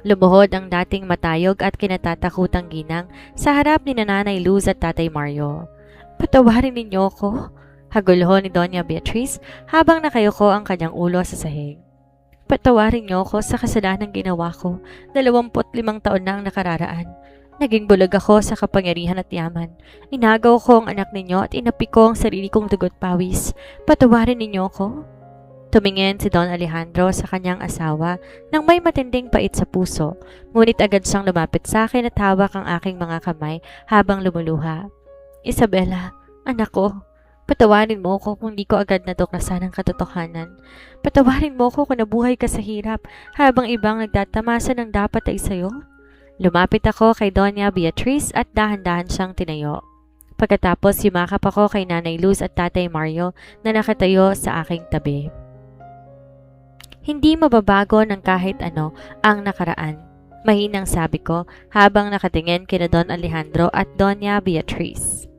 Lumuhod ang dating matayog at kinatatakutang ginang sa harap ni Nanay Luz at Tatay Mario. Patawarin ninyo ako, hagulho ni Doña Beatriz habang nakayuko ang kanyang ulo sa sahig. Patawarin niyo ako sa kasalanang ginawa ko, 25 taon na ang nakararaan. Naging bulag ako sa kapangyarihan at yaman. Inagaw ko ang anak ninyo at inapi ko ang sarili kong dugo't pawis. Patawarin ninyo ako. Tumingin si Don Alejandro sa kanyang asawa nang may matinding pait sa puso, ngunit agad siyang lumapit sa akin at hawak ang aking mga kamay habang lumuluha. Isabela, anak ko, patawarin mo ako kung di ko agad natuklasan ang katotohanan. Patawarin mo ako kung nabuhay ka sa hirap habang ibang nagtatamasa ng dapat ay sayo. Lumapit ako kay Doña Beatriz at dahan-dahan siyang tinayo. Pagkatapos yumakap ako kay Nanay Luz at Tatay Mario na nakatayo sa aking tabi. Hindi mababago ng kahit ano ang nakaraan. Mahinang sabi ko habang nakatingin kina Don Alejandro at Doña Beatriz.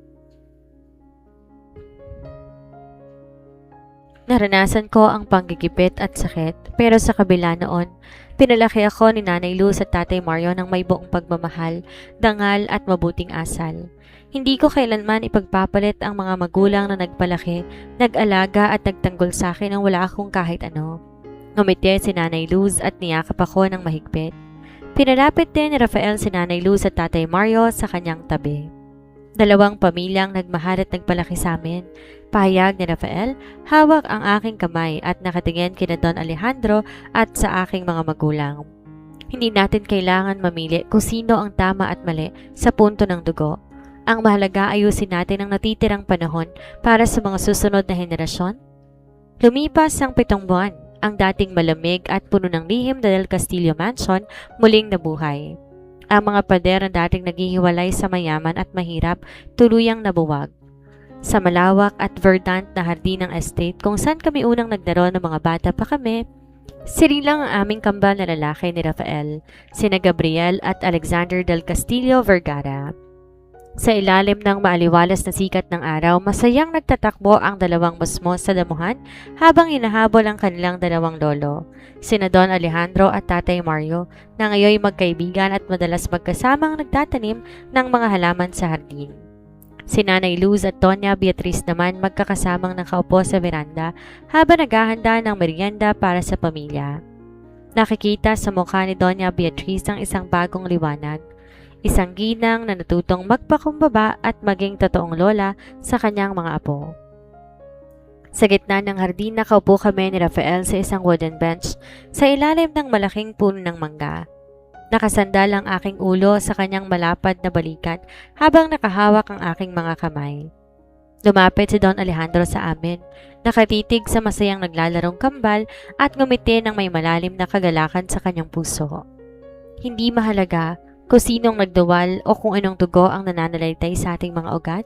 Naranasan ko ang panggigipit at sakit, pero sa kabila noon, pinalaki ako ni Nanay Luz at Tatay Mario ng may buong pagmamahal, dangal at mabuting asal. Hindi ko kailanman ipagpapalit ang mga magulang na nagpalaki, nag-alaga at nagtanggol sa akin nang wala akong kahit ano. Ngumiti si Nanay Luz at niyakap ako ng mahigpit. Pinalapit din ni Rafael si Nanay Luz at Tatay Mario sa kanyang tabi. Dalawang pamilyang nagmahal at nagpalaki sa amin. Pahayag ni Rafael, hawak ang aking kamay at nakatingin kina Don Alejandro at sa aking mga magulang. Hindi natin kailangan mamili kung sino ang tama at mali sa punto ng dugo. Ang mahalaga ayusin natin ang natitirang panahon para sa mga susunod na henerasyon. Lumipas ang 7 buwan, ang dating malamig at puno ng lihim na Del Castillo Mansion muling nabuhay. Ang mga pader na dating naghihiwalay sa mayaman at mahirap tuluyang nabuwag. Sa malawak at verdant na hardin ng estate kung saan kami unang nagdaroon ng mga bata pa kami, sinilang ang aming kambal na lalaki ni Rafael, sina Gabriel at Alexander del Castillo Vergara. Sa ilalim ng maaliwalas na sikat ng araw, masayang nagtatakbo ang dalawang musmo sa damuhan habang hinahabol ang kanilang dalawang lolo, sina Don Alejandro at Tatay Mario, na ngayon magkaibigan at madalas magkasamang nagtatanim ng mga halaman sa hardin. Si Nanay Luz at Doña Beatriz naman magkakasamang nakaupo sa veranda habang naghahanda ng merienda para sa pamilya. Nakikita sa mukha ni Doña Beatriz ang isang bagong liwanag. Isang ginang na natutong magpakumbaba at maging totoong lola sa kanyang mga apo. Sa gitna ng hardin nakaupo kami ni Rafael sa isang wooden bench sa ilalim ng malaking puno ng mangga. Nakasandal ang aking ulo sa kanyang malapad na balikat habang nakahawak ang aking mga kamay. Lumapit si Don Alejandro sa amin, nakatitig sa masayang naglalarong kambal at ngumiti ng may malalim na kagalakan sa kanyang puso. Hindi mahalaga kung sinong nagdawal o kung anong dugo ang nananalaytay sa ating mga ugat,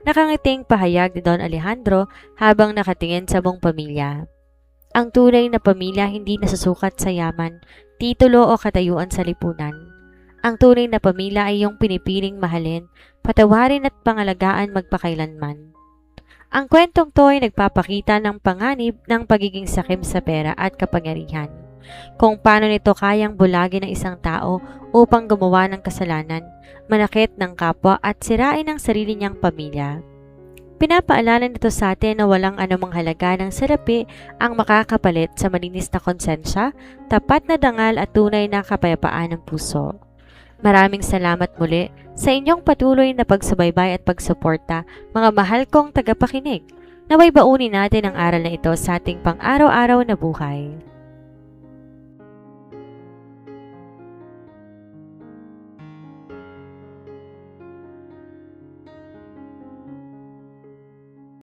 nakangiting pahayag ni Don Alejandro habang nakatingin sa buong pamilya. Ang tunay na pamilya hindi nasusukat sa yaman, titulo o katayuan sa lipunan. Ang tunay na pamilya ay yung pinipiling mahalin, patawarin at pangalagaan magpakailanman. Ang kwentong to ay nagpapakita ng panganib ng pagiging sakim sa pera at kapangyarihan. Kung paano nito kayang bulagin ng isang tao upang gumawa ng kasalanan, manakit ng kapwa at sirain ang sarili niyang pamilya. Pinapaalala nito sa atin na walang anumang halaga ng salapi ang makakapalit sa malinis na konsensya, tapat na dangal at tunay na kapayapaan ng puso. Maraming salamat muli sa inyong patuloy na pagsubaybay at pagsuporta, mga mahal kong tagapakinig. Naway baunin natin ang aral na ito sa ating pang-araw-araw na buhay.